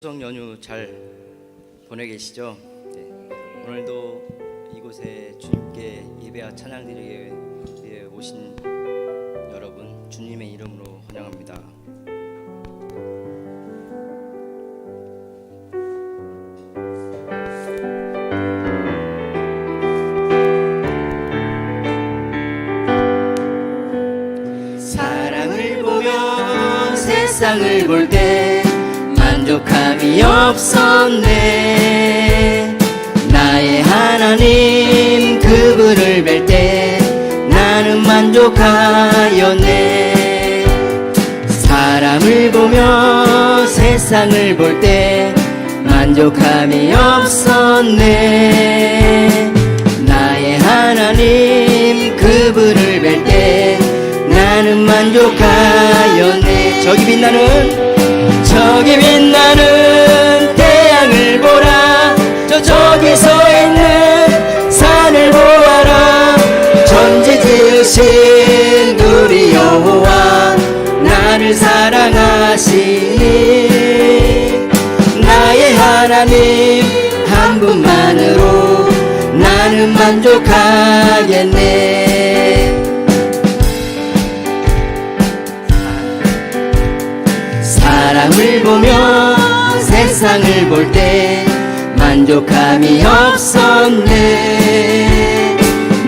추석 연휴 잘 보내 계시죠? 네. 오늘도 이곳에 주님께 예배와 찬양 드리기 위해 오신 여러분 주님의 이름으로 환영합니다. 사랑을 보며 세상을 볼 때 만족함이 없었네. 나의 하나님 그분을 뵐 때 나는 만족하였네. 사람을 보며 세상을 볼 때 만족함이 없었네. 나의 하나님 그분을 뵐 때 나는 만족하였네. 저기 빛나는 태양을 보라. 저기 서 있는 산을 보아라. 천지 지으신 우리 여호와 나를 사랑하시니. 나의 하나님 한 분만으로 나는 만족하겠네. 사람을 보며 세상을 볼 때 만족함이 없었네.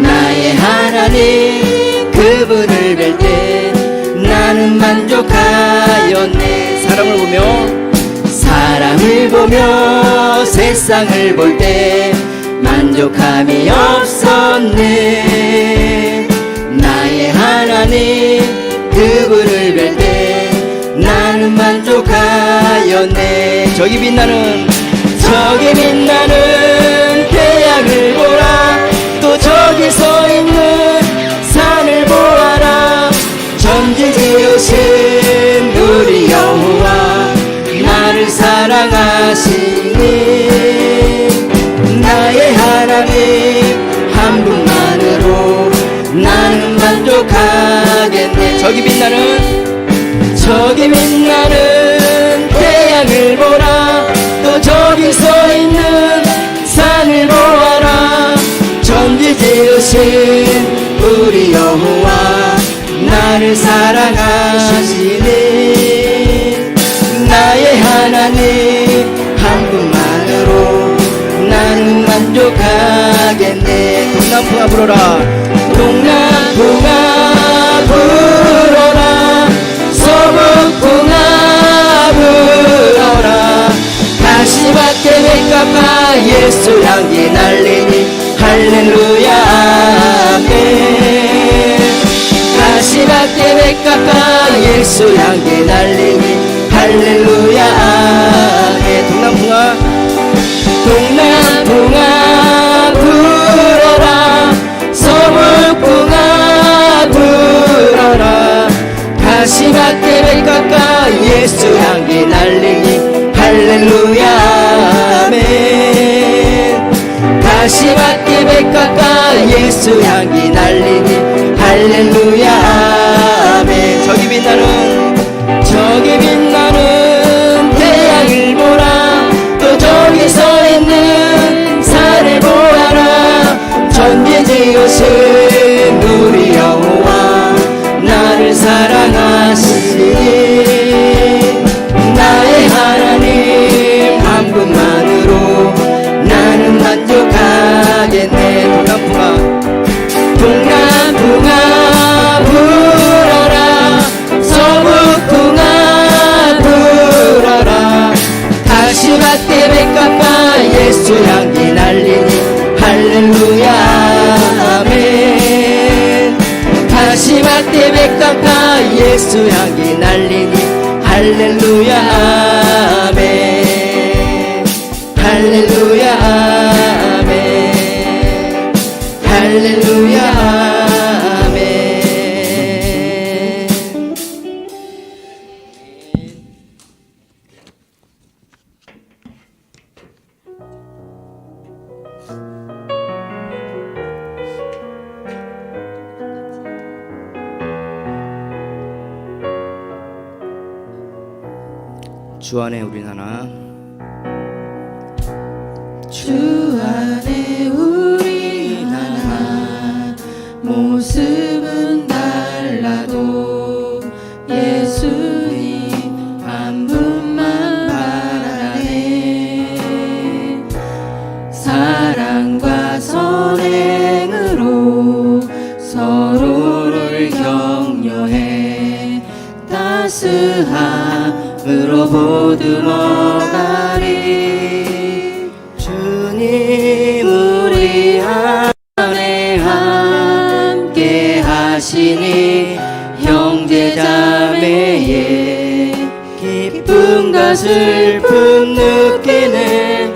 나의 하나님 그분을 뵐 때 나는 만족하였네. 사람을 보며 세상을 볼 때 만족함이 없었네. 나의 하나님 그분을 뵐 때 나는 만족하였네. 저기 빛나는 태양을 보라. 또 저기 서 있는 산을 보아라. 천지 지으신 우리 여호와 나를 사랑하시니. 나의 하나님 한 분만으로 나는 만족하겠네. 저기 빛나는 태양을 보라. 또 저기 서 있는 산을 보아라. 천지 지으신 우리 여호와 나를 사랑하시니. 나의 하나님 한 분만으로 나는 만족하겠네. 동남풍아 불어라. 동남풍아 불어라. 서북풍아 불어라. 가시밭에 백합화 예수 향기 날리니 할렐루야 아멘. 가시밭에 백합화 예수 향기 날리니 할렐루야 아멘. 동남풍아 불어라. 서북풍아 불어라. 가시밭에 백합화 예수 향기 날리니 할렐루야 아멘. 가시밭에 백합화 예수 향기 날리니 할렐루야 아멘. 저기 빛나는 태양을 보라. 또 저기 서 있는 산을 보아라. 천지 지으신 우리 여호와 나를 사랑하시니. 나의 하나님 한 분만으로 나는 만족하겠네. 동남풍아 불어라. 서북풍아 불어라. 가시밭에 백합화 예수 향기 날리니 할렐루야 아멘. 가시밭에 백합화 예수 향기 날리니 할렐루야 아멘. 할렐루야 아멘. 할렐루야 아멘. 주 안에 우린 하나 주 안에 우리 하나 모습은 달라도 예수님 한 분만 바라네. 사랑과 선행으로 서로를 격려해 따스함으로 보듬어가리. 주님 우리 안에 함께 하시니 형제자매의 기쁨과 슬픔 느끼네.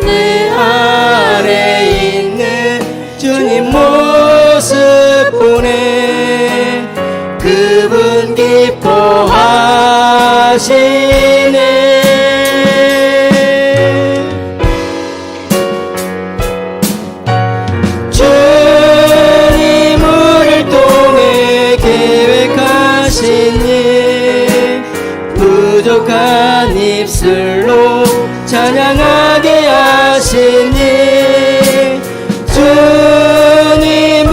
내 안에 있는 주님 모습 보네. 그분 기뻐하시네. 주님 우리를 통해 계획하신 일 부족한 입술로 찬양하게 하신 일 주님을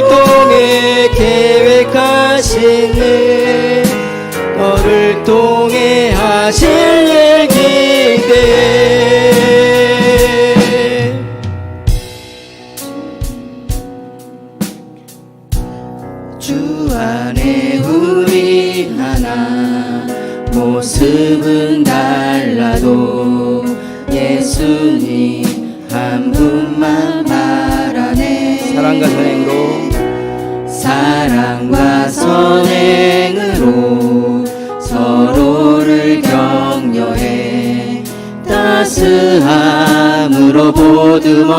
통해 계획하신 일 너를 통해 하실 일 기대해. 주 안에 우리 하나 모습은 달라도 예수님 한 분만 바라네. 사랑과 선행으로 서로를 격려해 따스함으로 보듬어가리.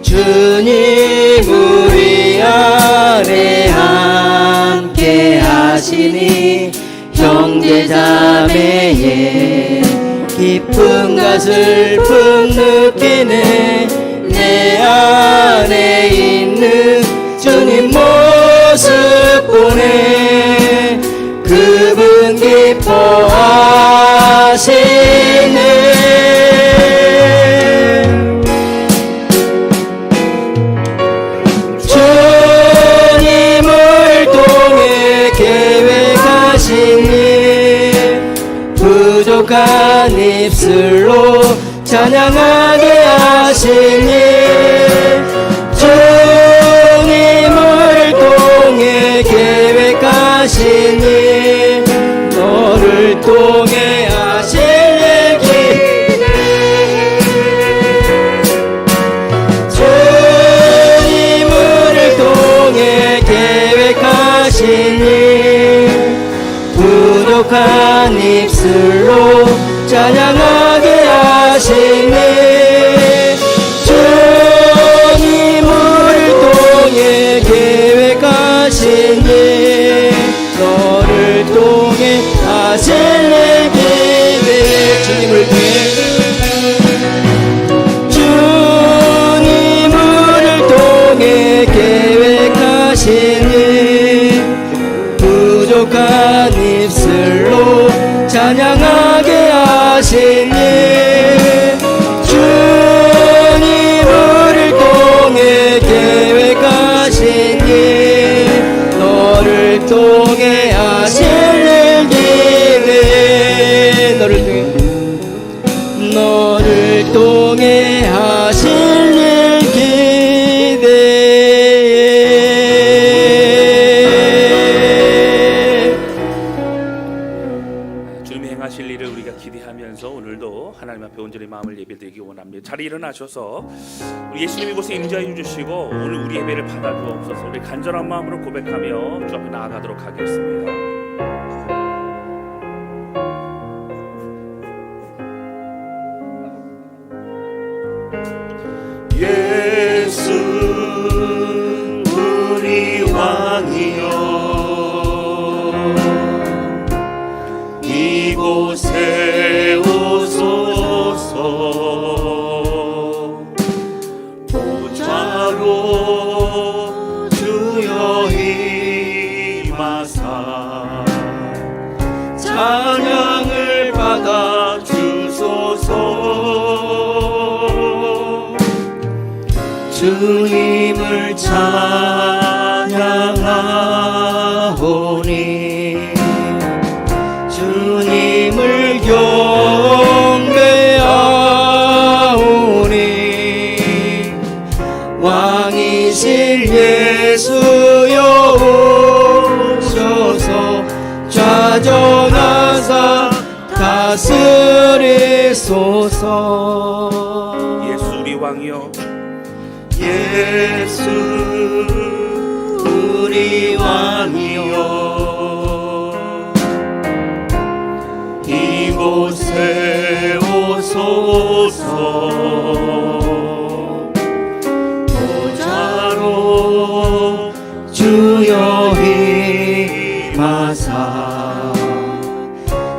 주님 우리 안에 함께 하시니 형제자매의 기쁨과 슬픔 느끼네. 내 안에 있는 주님 모습 보네. 그분 기뻐하시네. 주님을 통해 계획하신 일 부족한 입술로 찬양하게 하신 일 주님을 통해 계획하신 일 너를 통해 하실 일 기대해. 주님을 통해 계획하신 일 부족한 입술로 찬양하게 하신 일 주님을 통해 계획하신 일 너를 통해 하실 일 기대해. 주님을 통해 계획하신 일 부족한 입술로 찬양하게 하신 일 주님을 통해 계획하신 일 너를 통해 하실 일 기대해. 너를 통해 하실 일 기대해. 주님이 행하실 일을 우리가 기대하면서 오늘도 하나님 앞에 온전히 마음을 예배드리기 원합니다. 자리 일어나셔서 우리 예수님 이곳에 임재해 주시고 오늘 우리 예배를 받아주옵소서. 우리 간절한 마음으로 고백하며 주 앞에 나아가도록 하겠습니다. 예수 우리 왕이여 이곳에 오소서. 보좌로 주여 임하사 찬양을 받아 주소서. 주님을 찬양하오니 주님을 경배하오니 왕이신 예수여 오셔서 좌정하사 다스리소서. 예수 우리 왕이여 예수 우리 왕이여 이곳에 오소서. 보좌로 주여 임하사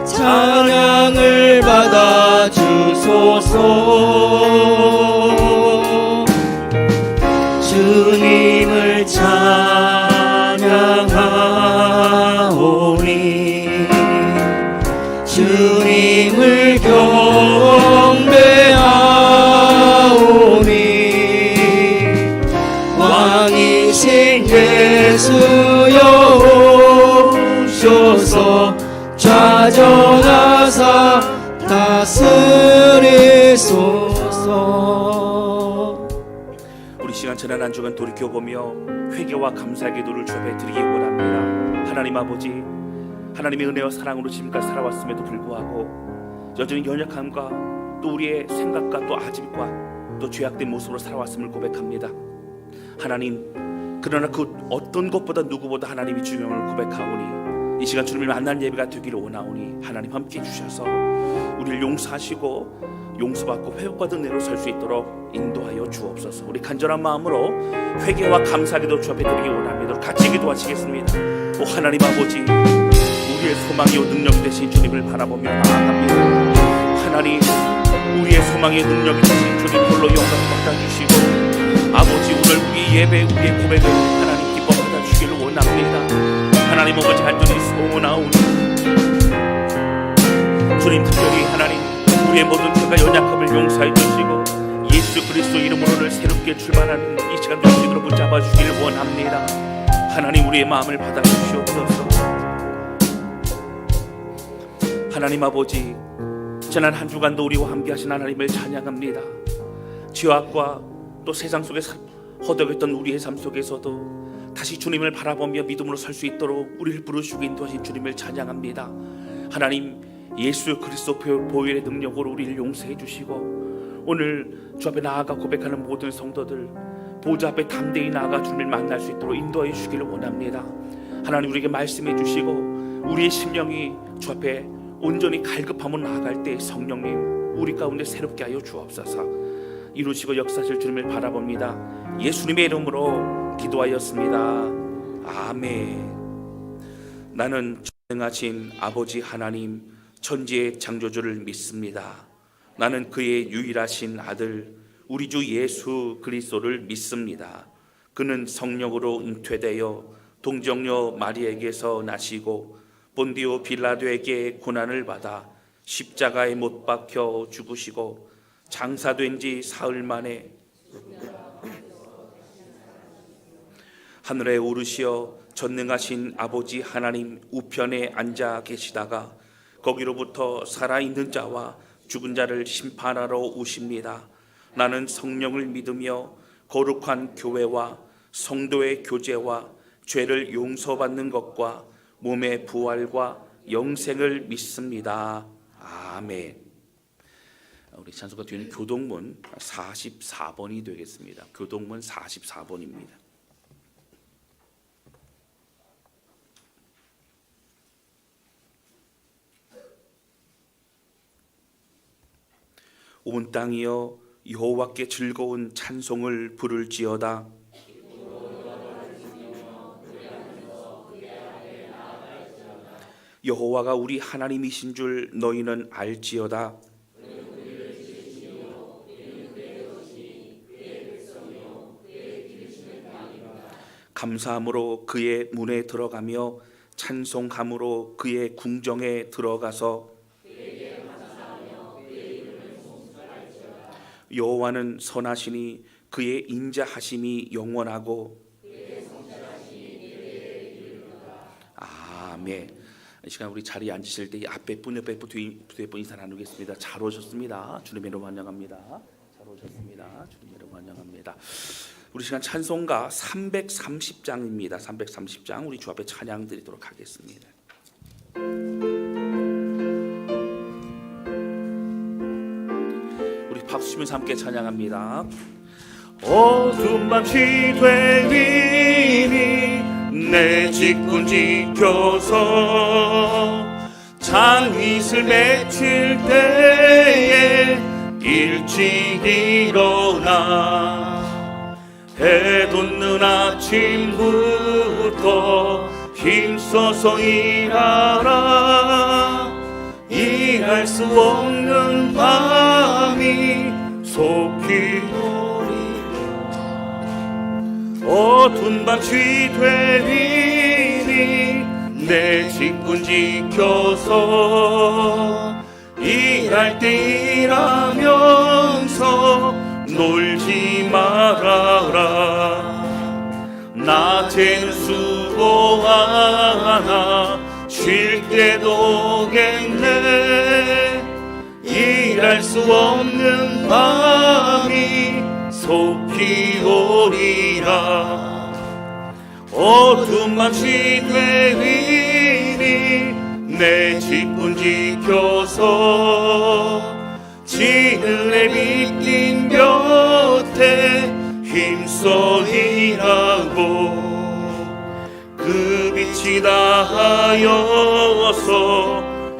찬양을 받아 주소서. 주님을 찬양하오니 주님을 경배하오니 왕이신 예수여 오셔서 좌정하사 다스리소서. 우리 시간 지난 한 주간 돌이켜보며 회개와 감사의 기도를 주 앞에 드리기 원합니다. 하나님 아버지, 하나님의 은혜와 사랑으로 지금까지 살아왔음에도 불구하고 여전히 연약함과 또 우리의 생각과 또 아집과 또 죄악된 모습으로 살아왔음을 고백합니다. 하나님, 그러나 그 어떤 것보다 누구보다 하나님이 중요함을 고백하오니 이 시간 주님을 만나는 예배가 되기를 원하오니 하나님 함께 해주셔서 우리를 용서하시고 용서받고 회복받은 내로 설 수 있도록 인도하여 주옵소서. 우리 간절한 마음으로 회개와 감사기도 주 앞에 드리기 원합니다. 같이 기도하시겠습니다. 오 하나님 아버지, 우리의 소망이요 능력 되신 주님을 바라보며 나아갑니다. 하나님, 우리의 소망의 능력이 되신 주님 홀로 영광 받아주시고 아버지, 오늘 우리 예배 우리의 고백을 하나님 기뻐 받아주시기를 원합니다. 하나님 아버지, 간절히 소원하오니 주님 특별히 하나님 우리의 모든 죄가 연약함을 용서해 주시고 예수 그리스도 이름으로 오늘 새롭게 출발하는 이 시간 주님으로 붙잡아 주기를 원합니다. 하나님, 우리의 마음을 받아 주시옵소서. 하나님 아버지, 지난 한 주간도 우리와 함께 하신 하나님을 찬양합니다. 죄악과 또 세상 속에 허덕였던 우리의 삶 속에서도 다시 주님을 바라보며 믿음으로 설 수 있도록 우리를 부르시고 인도하신 주님을 찬양합니다. 하나님, 예수 그리스도 보혈의 능력으로 우리를 용서해 주시고 오늘 주 앞에 나아가 고백하는 모든 성도들 보좌 앞에 담대히 나아가 주님을 만날 수 있도록 인도해 주시기를 원합니다. 하나님, 우리에게 말씀해 주시고 우리의 심령이 주 앞에 온전히 갈급함으로 나아갈 때 성령님 우리 가운데 새롭게 하여 주옵소서. 이루시고 역사하실 주님을 바라봅니다. 예수님의 이름으로 기도하였습니다. 아멘. 나는 전능하신 아버지 하나님 천지의 창조주를 믿습니다. 나는 그의 유일하신 아들 우리 주 예수 그리스도를 믿습니다. 그는 성령으로 잉태되어 동정녀 마리에게서 나시고 본디오 빌라도에게 고난을 받아 십자가에 못 박혀 죽으시고 장사된 지 사흘 만에 하늘에 오르시어 전능하신 아버지 하나님 우편에 앉아 계시다가 거기로부터 살아있는 자와 죽은 자를 심판하러 오십니다. 나는 성령을 믿으며 거룩한 교회와 성도의 교제와 죄를 용서받는 것과 몸의 부활과 영생을 믿습니다. 아멘. 우리 찬송가 뒤에는 교동문 44번이 되겠습니다. 교동문 44번입니다. 온 땅이여 여호와께 즐거운 찬송을 부를지어다. 여호와가 우리 하나님이신 줄 너희는 알지어다. 감사함으로 그의 문에 들어가며 찬송함으로 그의 궁정에 들어가서 여호와는 선하시니 그의 인자하심이 영원하고 아멘. 이 시간 우리 자리에 앉으실 때 이 앞에 분 옆에 분 뒤에 분 인사 나누겠습니다. 잘 오셨습니다. 주님의 이름으로 환영합니다. 잘 오셨습니다. 주님의 이름으로 환영합니다. 우리 시간 찬송가 330장입니다. 330장 우리 주 앞에 찬양 드리도록 하겠습니다. 우리 박수 치면서 함께 찬양합니다. 어두운 밤 시되리니 내 직분 지켜서 장밋을 맺힐 때에 일찍 일어나 해 돋는 아침부터 힘써서 일하라. 일할 수 없는 밤이 속히 어두운 밤 시되리니 내 직분 지켜서 일할 때 일하면서 놀지 말아라. 낮에는 수고하나 쉴 때도 오겠네. 일할 수 없는 밤이 속히 오리라. 어두운 밤 시되리니 내 직분 지켜서 지늘에 빛인 곁에 힘써 일하고 그 빛이 다하여서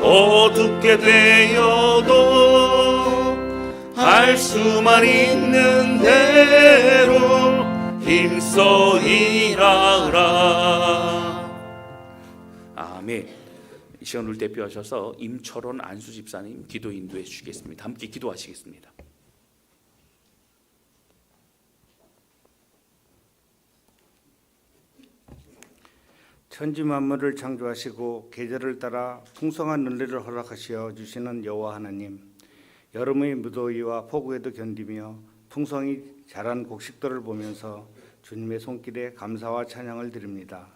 어둡게 되어도 할 수만 있는 대로 힘써 일하라. 아멘. 이 시간을 대표하셔서 임철원 안수 집사님 기도 인도해 주시겠습니다. 함께 기도하시겠습니다. 천지 만물을 창조하시고 계절을 따라 풍성한 은혜를 허락하시어 주시는 여호와 하나님, 여름의 무더위와 폭우에도 견디며 풍성히 자란 곡식들을 보면서 주님의 손길에 감사와 찬양을 드립니다.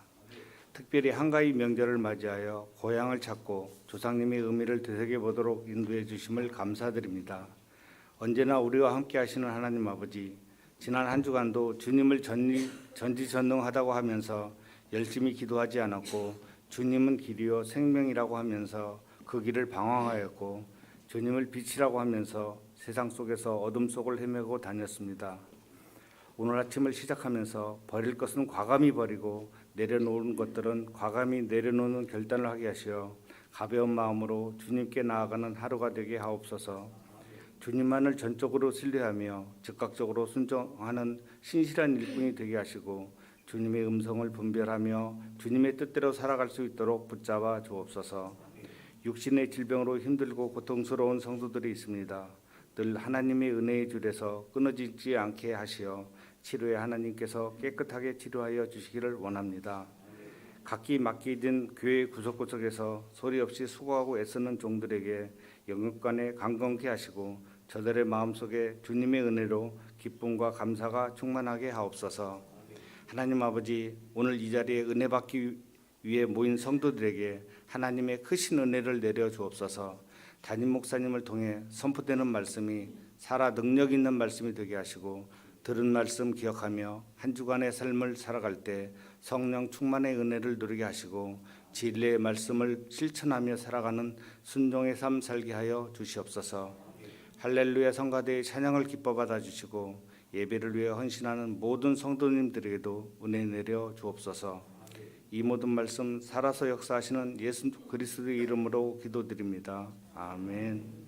특별히 한가위 명절을 맞이하여 고향을 찾고 조상님의 의미를 되새겨보도록 인도해 주심을 감사드립니다. 언제나 우리와 함께 하시는 하나님 아버지, 지난 한 주간도 주님을 전지전능하다고 하면서 열심히 기도하지 않았고 주님은 길이요 생명이라고 하면서 그 길을 방황하였고 주님을 빛이라고 하면서 세상 속에서 어둠 속을 헤매고 다녔습니다. 오늘 아침을 시작하면서 버릴 것은 과감히 버리고 내려놓은 것들은 과감히 내려놓는 결단을 하게 하시어 가벼운 마음으로 주님께 나아가는 하루가 되게 하옵소서. 주님만을 전적으로 신뢰하며 즉각적으로 순종하는 신실한 일꾼이 되게 하시고 주님의 음성을 분별하며 주님의 뜻대로 살아갈 수 있도록 붙잡아 주옵소서. 육신의 질병으로 힘들고 고통스러운 성도들이 있습니다. 늘 하나님의 은혜의 줄에서 끊어지지 않게 하시어 치료에 하나님께서 깨끗하게 치료하여 주시기를 원합니다. 각기 맡기진 교회 구석구석에서 소리 없이 수고하고 애쓰는 종들에게 영육간에 강건케 하시고 저들의 마음속에 주님의 은혜로 기쁨과 감사가 충만하게 하옵소서. 하나님 아버지, 오늘 이 자리에 은혜 받기 위해 모인 성도들에게 하나님의 크신 은혜를 내려 주옵소서. 담임 목사님을 통해 선포되는 말씀이 살아 능력 있는 말씀이 되게 하시고 들은 말씀 기억하며 한 주간의 삶을 살아갈 때 성령 충만의 은혜를 누리게 하시고 진리의 말씀을 실천하며 살아가는 순종의 삶 살게 하여 주시옵소서. 할렐루야 성가대의 찬양을 기뻐 받아 주시고 예배를 위해 헌신하는 모든 성도님들에게도 은혜 내려 주옵소서. 이 모든 말씀 살아서 역사하시는 예수 그리스도의 이름으로 기도드립니다. 아멘.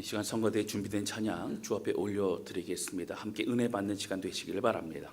시간 선거대에 준비된 찬양 주 앞에 올려드리겠습니다. 함께 은혜 받는 시간 되시기를 바랍니다.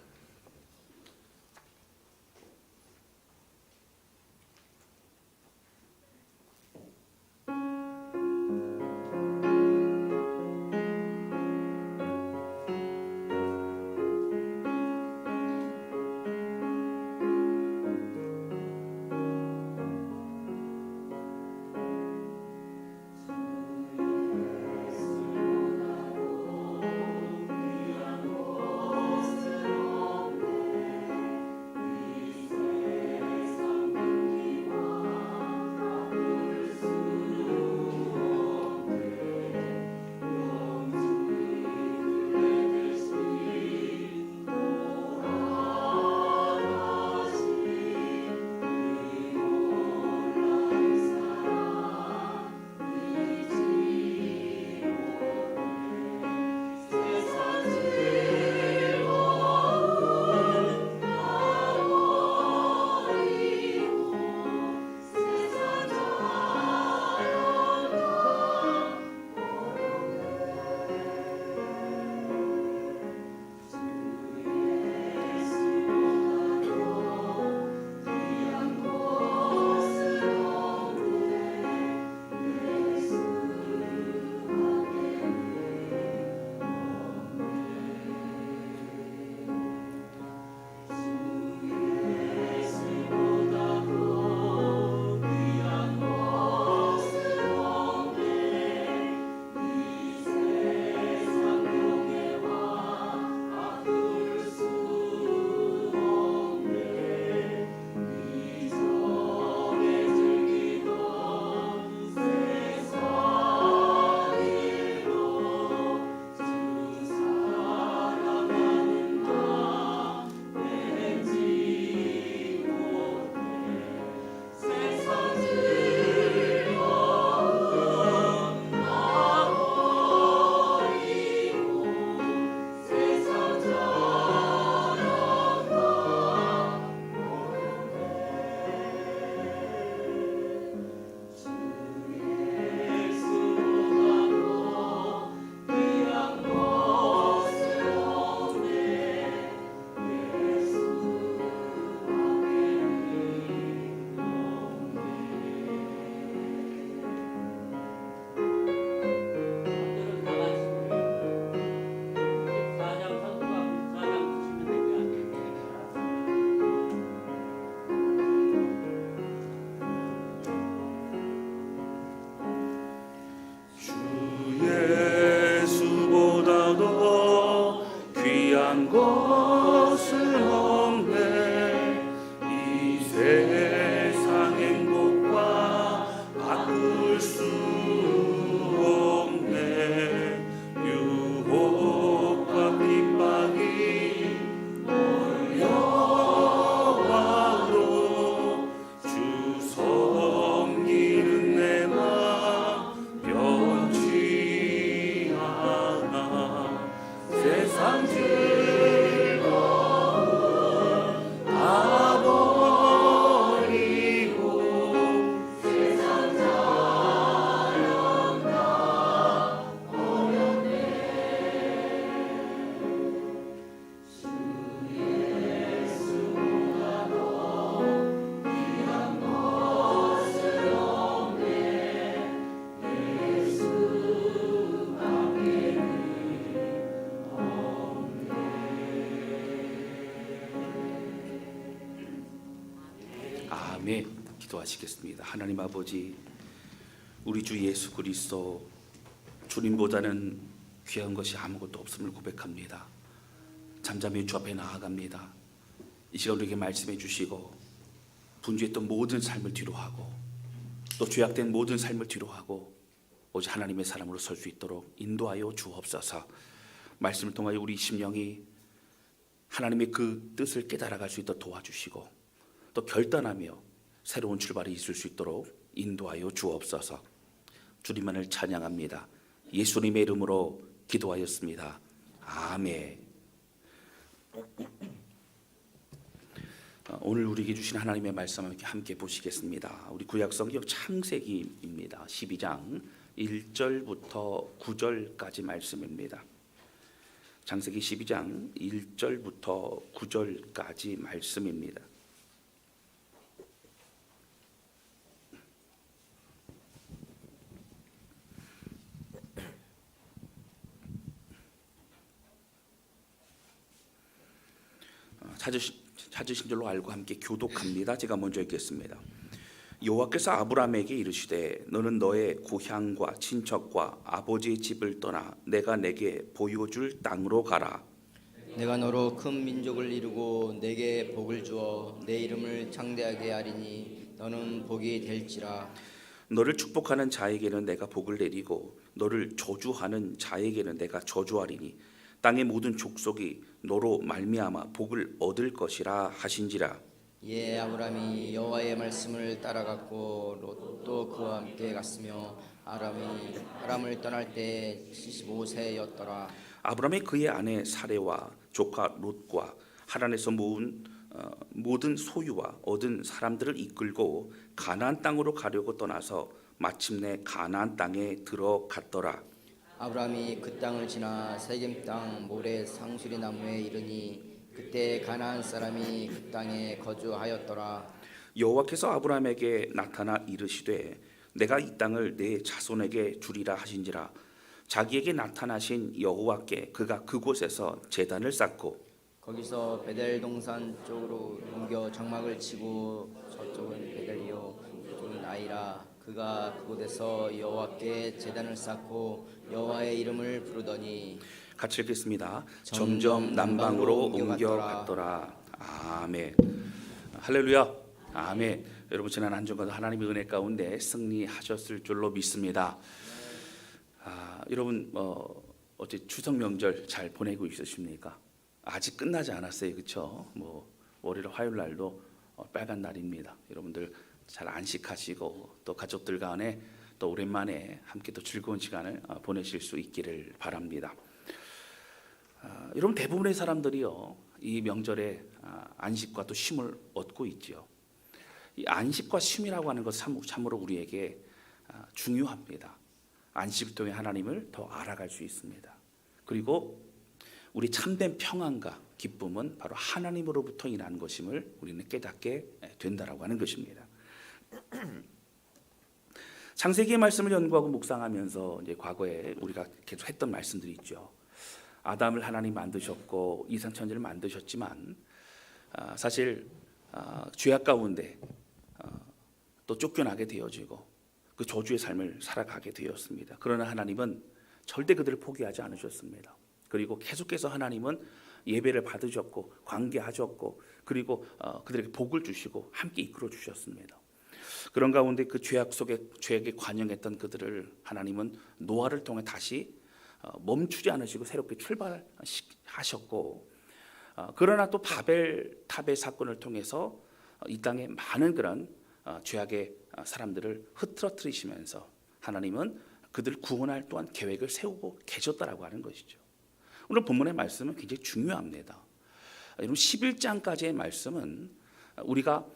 예수보다도 귀한 것은 없네. 이 세상 행복과 바꿀 수 없네. 유혹과 핍박이 몰려와도 주 섬기는 내 맘 변치 않아. 세상 즐거움 다 버리고 세상 자랑 다 버렸네. 주 예수보다도 귀한 것은 없네. 예수 밖에는 아멘. 기도하시겠습니다. 하나님 아버지, 우리 주 예수 그리스도 주님보다는 귀한 것이 아무것도 없음을 고백합니다. 잠잠히 주 앞에 나아갑니다. 이 시간 우리에게 말씀해 주시고 분주했던 모든 삶을 뒤로하고 또 죄악된 모든 삶을 뒤로하고 오직 하나님의 사람으로 설 수 있도록 인도하여 주옵소서. 말씀을 통하여 우리 심령이 하나님의 그 뜻을 깨달아갈 수 있도록 도와주시고 또 결단하며 새로운 출발이 있을 수 있도록 인도하여 주옵소서. 주님만을 찬양합니다. 예수님의 이름으로 기도하였습니다. 아멘. 오늘 우리에게 주신 하나님의 말씀 함께 보시겠습니다. 우리 구약 성경 창세기입니다. 12장 1절부터 9절까지 말씀입니다. 창세기 12장 1절부터 9절까지 말씀입니다. 찾으신 줄로 알고 함께 교독합니다. 제가 먼저 읽겠습니다. 여호와께서 아브라함에게 이르시되 너는 너의 고향과 친척과 아버지의 집을 떠나 내가 내게 보여줄 땅으로 가라. 내가 너로 큰 민족을 이루고 내게 복을 주어 내 이름을 창대하게 하리니 너는 복이 될지라. 너를 축복하는 자에게는 내가 복을 내리고 너를 저주하는 자에게는 내가 저주하리니 땅의 모든 족속이 너로 말미암아 복을 얻을 것이라 하신지라. 예, 아브라함이 여호와의 말씀을 따라갔고 롯도 그와 함께 갔으며 아람을 떠날 때 75세였더라. 아브라함이 그의 아내 사레와 조카 롯과 하란에서 모은 모든 소유와 얻은 사람들을 이끌고 가나안 땅으로 가려고 떠나서 마침내 가나안 땅에 들어갔더라. 아브라함이 그 땅을 지나 세겜 땅 모레 상수리 나무에 이르니 그때 가나안 사람이 그 땅에 거주하였더라. 여호와께서 아브라함에게 나타나 이르시되 내가 이 땅을 내 자손에게 주리라 하신지라. 자기에게 나타나신 여호와께 그가 그곳에서 제단을 쌓고 거기서 베델 동산 쪽으로 옮겨 장막을 치고 저쪽은 베델이요 이쪽은 아이라. 그가 그곳에서 여호와께 제단을 쌓고 여호와의 이름을 부르더니 같이 읽겠습니다. 점점 남방으로 옮겨갔더라. 아멘. 할렐루야. 아멘. 여러분 지난 한 주간도 하나님의 은혜 가운데 승리하셨을 줄로 믿습니다. 여러분 어제 추석 명절 잘 보내고 있으십니까? 아직 끝나지 않았어요, 그렇죠? 월요일 화요일 날도 빨간 날입니다. 여러분들 잘 안식하시고 또 가족들 간에 또 오랜만에 함께 또 즐거운 시간을 보내실 수 있기를 바랍니다. 여러분 대부분의 사람들이요 이 명절에 안식과 또 쉼을 얻고 있지요. 이 안식과 쉼이라고 하는 것은 참으로 우리에게 중요합니다. 안식을 통해 하나님을 더 알아갈 수 있습니다. 그리고 우리 참된 평안과 기쁨은 바로 하나님으로부터 인한 것임을 우리는 깨닫게 된다라고 하는 것입니다. 창세기의 말씀을 연구하고 묵상하면서 이제 과거에 우리가 계속 했던 말씀들이 있죠. 아담을 하나님 만드셨고 이상천지를 만드셨지만 사실 죄악 가운데 또 쫓겨나게 되어지고 그 저주의 삶을 살아가게 되었습니다. 그러나 하나님은 절대 그들을 포기하지 않으셨습니다. 그리고 계속해서 하나님은 예배를 받으셨고 관계하셨고 그리고 그들에게 복을 주시고 함께 이끌어 주셨습니다. 그런 가운데 그 죄악 속에 죄악에 관영했던 그들을 하나님은 노아를 통해 다시 멈추지 않으시고 새롭게 출발하셨고 그러나 또 바벨탑의 사건을 통해서 이 땅에 많은 그런 죄악의 사람들을 흐트러뜨리시면서 하나님은 그들을 구원할 또한 계획을 세우고 계셨다라고 하는 것이죠. 오늘 본문의 말씀은 굉장히 중요합니다. 여러분 11장까지의 말씀은 우리가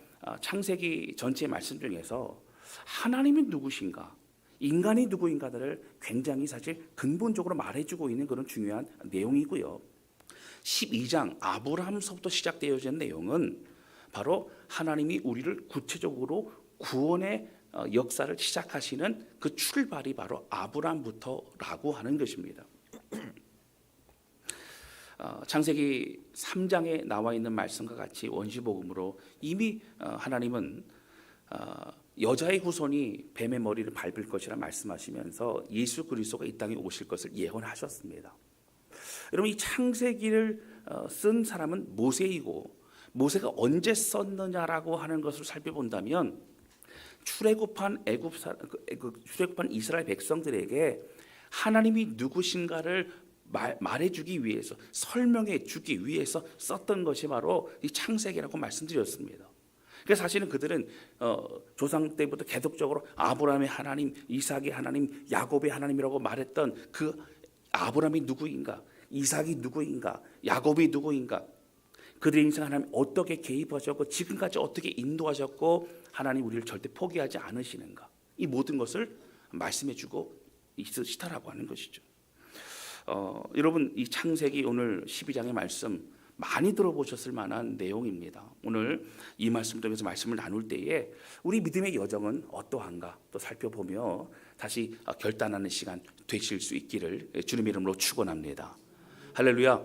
창세기 전체의 말씀 중에서 하나님이 누구신가, 인간이 누구인가를 굉장히 사실 근본적으로 말해주고 있는 그런 중요한 내용이고요. 12장 아브라함서부터 시작되어진 내용은 바로 하나님이 우리를 구체적으로 구원의 역사를 시작하시는 그 출발이 바로 아브라함부터라고 하는 것입니다. 창세기 3장에 나와 있는 말씀과 같이 원시복음으로 이미 하나님은 여자의 후손이 뱀의 머리를 밟을 것이라 말씀하시면서 예수 그리스도가 이 땅에 오실 것을 예언하셨습니다. 여러분 이 창세기를 쓴 사람은 모세이고 모세가 언제 썼느냐라고 하는 것을 살펴본다면 출애굽한 이스라엘 백성들에게 하나님이 누구신가를 말해주기 위해서 설명해주기 위해서 썼던 것이 바로 이 창세기라고 말씀드렸습니다. 그래서 사실은 그들은 조상 때부터 계속적으로 아브라함의 하나님, 이삭의 하나님, 야곱의 하나님이라고 말했던 그 아브라함이 누구인가, 이삭이 누구인가, 야곱이 누구인가, 그들의 인생 하나님 어떻게 개입하셨고 지금까지 어떻게 인도하셨고 하나님 우리를 절대 포기하지 않으시는가, 이 모든 것을 말씀해주고 있으시다라고 하는 것이죠. 여러분 이 창세기 오늘 12장의 말씀 많이 들어보셨을 만한 내용입니다. 오늘 이 말씀 통해서 말씀을 나눌 때에 우리 믿음의 여정은 어떠한가 또 살펴보며 다시 결단하는 시간 되실 수 있기를 주님의 이름으로 축원합니다. 할렐루야.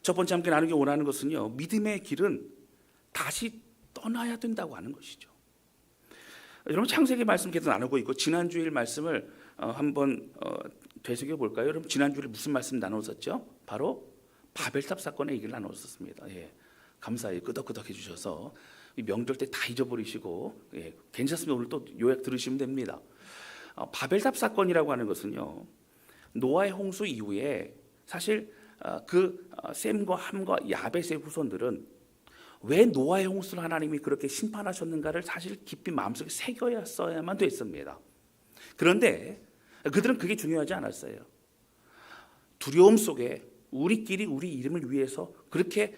첫 번째 함께 나누기 원하는 것은요, 믿음의 길은 다시 떠나야 된다고 하는 것이죠. 여러분 창세기 말씀 계속 나누고 있고 지난주일 말씀을 한번 되새겨 볼까요? 여러분 지난주에 무슨 말씀 나눴었죠? 바로 바벨탑 사건의 얘기를 나눴었습니다. 예, 감사히 끄덕끄덕 해주셔서 명절 때 다 잊어버리시고 괜찮습니다. 오늘 또 요약 들으시면 됩니다. 바벨탑 사건이라고 하는 것은요, 노아의 홍수 이후에 사실 셈과 함과 야벳의 후손들은 왜 노아의 홍수를 하나님이 그렇게 심판하셨는가를 사실 깊이 마음속에 새겨야만 됐습니다. 그런데 그들은 그게 중요하지 않았어요. 두려움 속에 우리끼리 우리 이름을 위해서 그렇게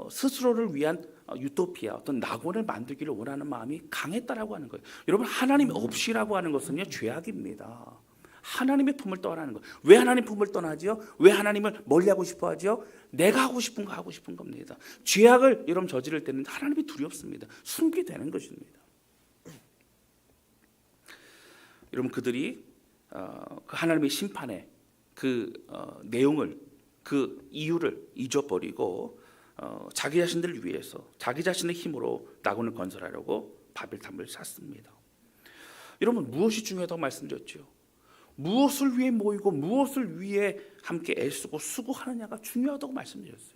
스스로를 위한 유토피아, 어떤 낙원을 만들기를 원하는 마음이 강했다라고 하는 거예요. 여러분 하나님 없이라고 하는 것은요 죄악입니다. 하나님의 품을 떠나는 거예요. 왜 하나님 품을 떠나지요? 왜 하나님을 멀리하고 싶어 하지요? 내가 하고 싶은 거 하고 싶은 겁니다. 죄악을 여러분 저지를 때는 하나님이 두렵습니다. 숨게 되는 것입니다. 여러분 그들이 그 하나님의 심판의 그 내용을 그 이유를 잊어버리고 자기 자신들을 위해서 자기 자신의 힘으로 낙원을 건설하려고 바벨탑을 샀습니다. 여러분 무엇이 중요하다고 말씀드렸죠? 무엇을 위해 모이고 무엇을 위해 함께 애쓰고 수고하느냐가 중요하다고 말씀드렸어요.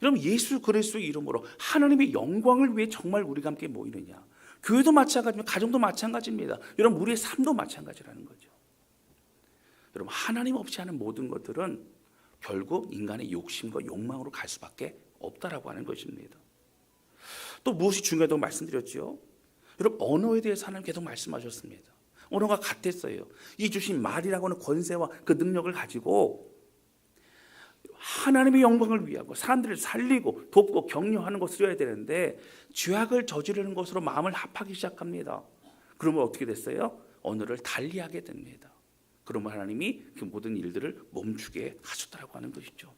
여러분 예수 그리스도의 이름으로 하나님의 영광을 위해 정말 우리가 함께 모이느냐? 교회도 마찬가지입니다. 가정도 마찬가지입니다. 여러분 우리의 삶도 마찬가지라는 거죠. 여러분 하나님 없이 하는 모든 것들은 결국 인간의 욕심과 욕망으로 갈 수밖에 없다라고 하는 것입니다. 또 무엇이 중요하다고 말씀드렸죠? 여러분 언어에 대해서 하나님 계속 말씀하셨습니다. 언어가 같았어요. 이 주신 말이라고 하는 권세와 그 능력을 가지고 하나님의 영광을 위하고 사람들을 살리고 돕고 격려하는 것을 써야 되는데 죄악을 저지르는 것으로 마음을 합하기 시작합니다. 그러면 어떻게 됐어요? 언어를 달리하게 됩니다. 그러면 하나님이 그 모든 일들을 멈추게 하셨다라고 하는 것이죠.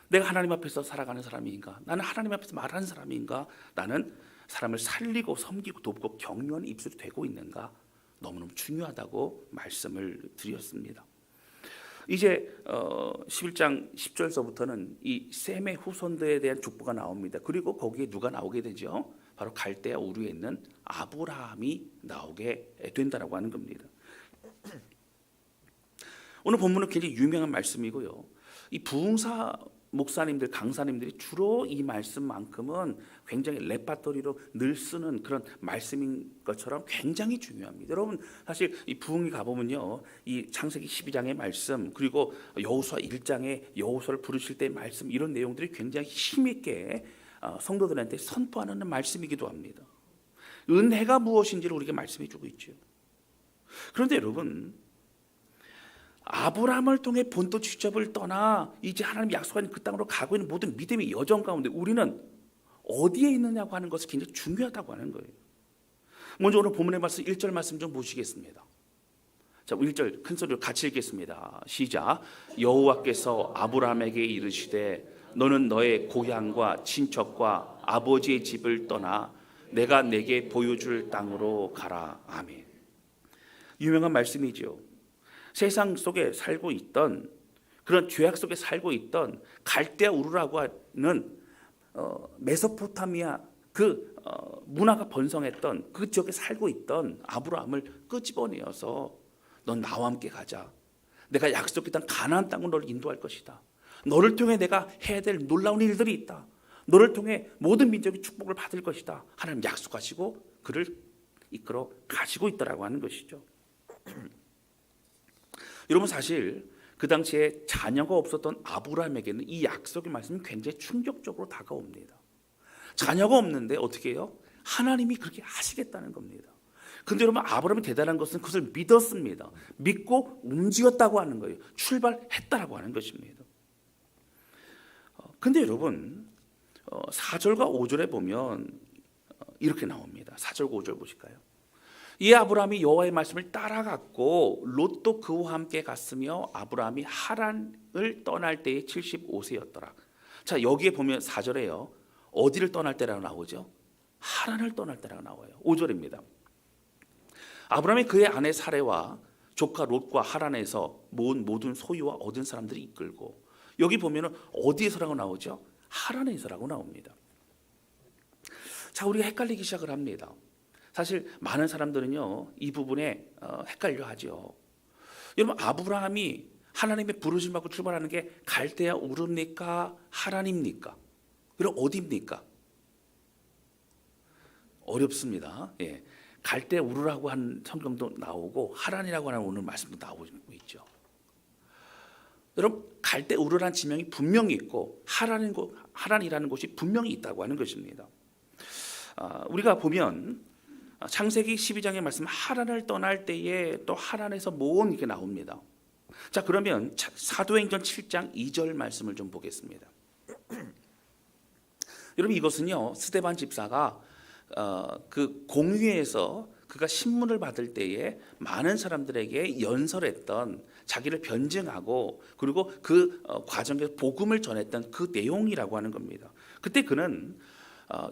내가 하나님 앞에서 살아가는 사람인가? 나는 하나님 앞에서 말하는 사람인가? 나는 사람을 살리고 섬기고 돕고 격려하는 입술이 되고 있는가? 너무너무 중요하다고 말씀을 드렸습니다. 이제 11장 10절서부터는 이 셈의 후손들에 대한 족보가 나옵니다. 그리고 거기에 누가 나오게 되죠? 바로 갈대아 우르에 있는 아브라함이 나오게 된다라고 하는 겁니다. 오늘 본문은 굉장히 유명한 말씀이고요. 이 부흥사 목사님들, 강사님들이 주로 이 말씀만큼은 굉장히 레파토리로 늘 쓰는 그런 말씀인 것처럼 굉장히 중요합니다. 여러분 사실 이 부흥이 가보면요, 이 창세기 12장의 말씀 그리고 여호수아 1장의 여호수아를 부르실 때의 말씀 이런 내용들이 굉장히 힘있게 성도들한테 선포하는 말씀이기도 합니다. 은혜가 무엇인지를 우리에게 말씀해주고 있죠. 그런데 여러분 아브라함을 통해 본토 취접을 떠나 이제 하나님 약속한 그 땅으로 가고 있는 모든 믿음의 여정 가운데 우리는 어디에 있느냐고 하는 것이 굉장히 중요하다고 하는 거예요. 먼저 오늘 본문의 말씀 1절 말씀 좀 보시겠습니다. 자, 1절 큰 소리로 같이 읽겠습니다. 시작. 여호와께서 아브라함에게 이르시되 너는 너의 고향과 친척과 아버지의 집을 떠나 내가 내게 보여줄 땅으로 가라. 아멘. 유명한 말씀이죠. 세상 속에 살고 있던 그런 죄악 속에 살고 있던 갈대아 우르라고 하는 메소포타미아 그 문화가 번성했던 그 지역에 살고 있던 아브라함을 끄집어내어서 넌 나와 함께 가자. 내가 약속했던 가나안 땅으로 너를 인도할 것이다. 너를 통해 내가 해야 될 놀라운 일들이 있다. 너를 통해 모든 민족이 축복을 받을 것이다. 하나님 약속하시고 그를 이끌어 가시고 있다라고 하는 것이죠. 여러분 사실 그 당시에 자녀가 없었던 아브라함에게는 이 약속의 말씀이 굉장히 충격적으로 다가옵니다. 자녀가 없는데 어떻게 해요? 하나님이 그렇게 하시겠다는 겁니다. 그런데 여러분 아브라함이 대단한 것은 그것을 믿었습니다. 믿고 움직였다고 하는 거예요. 출발했다라고 하는 것입니다. 그런데 여러분 4절과 5절에 보면 이렇게 나옵니다. 4절과 5절 보실까요? 이 아브라함이 여호와의 말씀을 따라갔고 롯도 그와 함께 갔으며 아브라함이 하란을 떠날 때에 75세였더라. 자, 여기에 보면 4절에요. 어디를 떠날 때라고 나오죠? 하란을 떠날 때라고 나와요. 5절입니다. 아브라함이 그의 아내 사레와 조카 롯과 하란에서 모은 모든 소유와 얻은 사람들이 이끌고, 여기 보면은 어디에서라고 나오죠? 하란에서라고 나옵니다. 자, 우리가 헷갈리기 시작을 합니다. 사실 많은 사람들은요 이 부분에 헷갈려 하죠. 여러분, 아브라함이 하나님의 부르심 받고 출발하는 게 갈대아 우르입니까? 하란입니까? 그럼 어디입니까? 어렵습니다. 예. 갈대아 우르라고 한 성경도 나오고 하란이라고 하는 오늘 말씀도 나오고 있죠. 여러분, 갈대아 우르라는 지명이 분명히 있고 하란이라는 곳이 분명히 있다고 하는 것입니다. 우리가 보면 창세기 12장의 말씀, 하란을 떠날 때에 또 하란에서 모은 이렇게 나옵니다. 자, 그러면 사도행전 7장 2절 말씀을 좀 보겠습니다. 여러분, 이것은요 스데반 집사가 그 공회에서 그가 신문을 받을 때에 많은 사람들에게 연설했던, 자기를 변증하고 그리고 그 과정에서 복음을 전했던 그 내용이라고 하는 겁니다. 그때 그는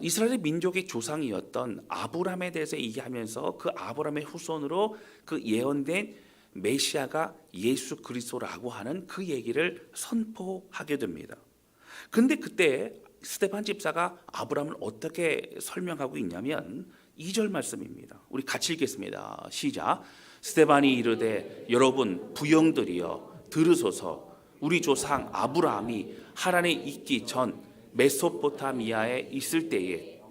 이스라엘 민족의 조상이었던 아브라함에 대해서 얘기하면서 그 아브라함의 후손으로 그 예언된 메시아가 예수 그리스도라고 하는 그 얘기를 선포하게 됩니다. 근데 그때 스데반 집사가 아브라함을 어떻게 설명하고 있냐면 2절 말씀입니다. 우리 같이 읽겠습니다. 시작. 스데반이 이르되 여러분 부영들이여 들으소서. 우리 조상 아브라함이 하란에 있기 전 메소포타미아에 있을 때에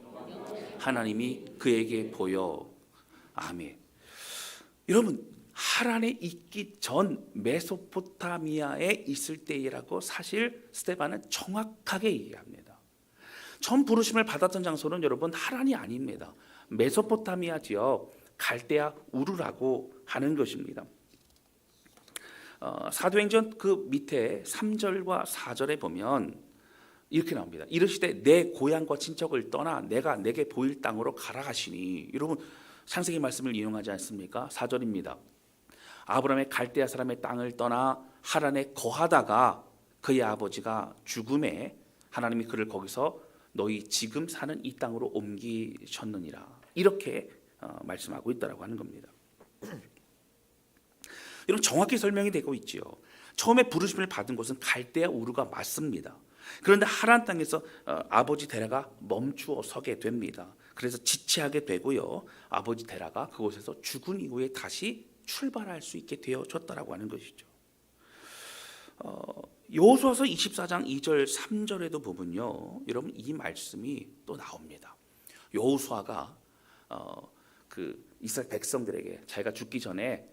하나님이 그에게 보여. 아멘. 여러분, 하란에 있기 전 메소포타미아에 있을 때라고 사실 스데반은 정확하게 얘기합니다. 처음 부르심을 받았던 장소는 여러분 하란이 아닙니다. 메소포타미아 지역 갈대아 우르라고 하는 것입니다. 사도행전 그 밑에 3절과 4절에 보면 이렇게 나옵니다. 이르시되 내 고향과 친척을 떠나 내가 내게 보일 땅으로 가라 하시니. 여러분, 창세기 말씀을 인용하지 않습니까? 4절입니다. 아브라함의 갈대아 사람의 땅을 떠나 하란에 거하다가 그의 아버지가 죽음에 하나님이 그를 거기서 너희 지금 사는 이 땅으로 옮기셨느니라. 이렇게 말씀하고 있다라고 하는 겁니다. 이런 정확히 설명이 되고 있지요. 처음에 부르심을 받은 곳은 갈대아 우르가 맞습니다. 그런데 하란 땅에서 아버지 데라가 멈추어 서게 됩니다. 그래서 지체하게 되고요. 아버지 데라가 그곳에서 죽은 이후에 다시 출발할 수 있게 되어졌다라고 하는 것이죠. 여호수아서 24장 2절 3절에도 보면요, 여러분 이 말씀이 또 나옵니다. 여호수아가 그 이스라엘 백성들에게 자기가 죽기 전에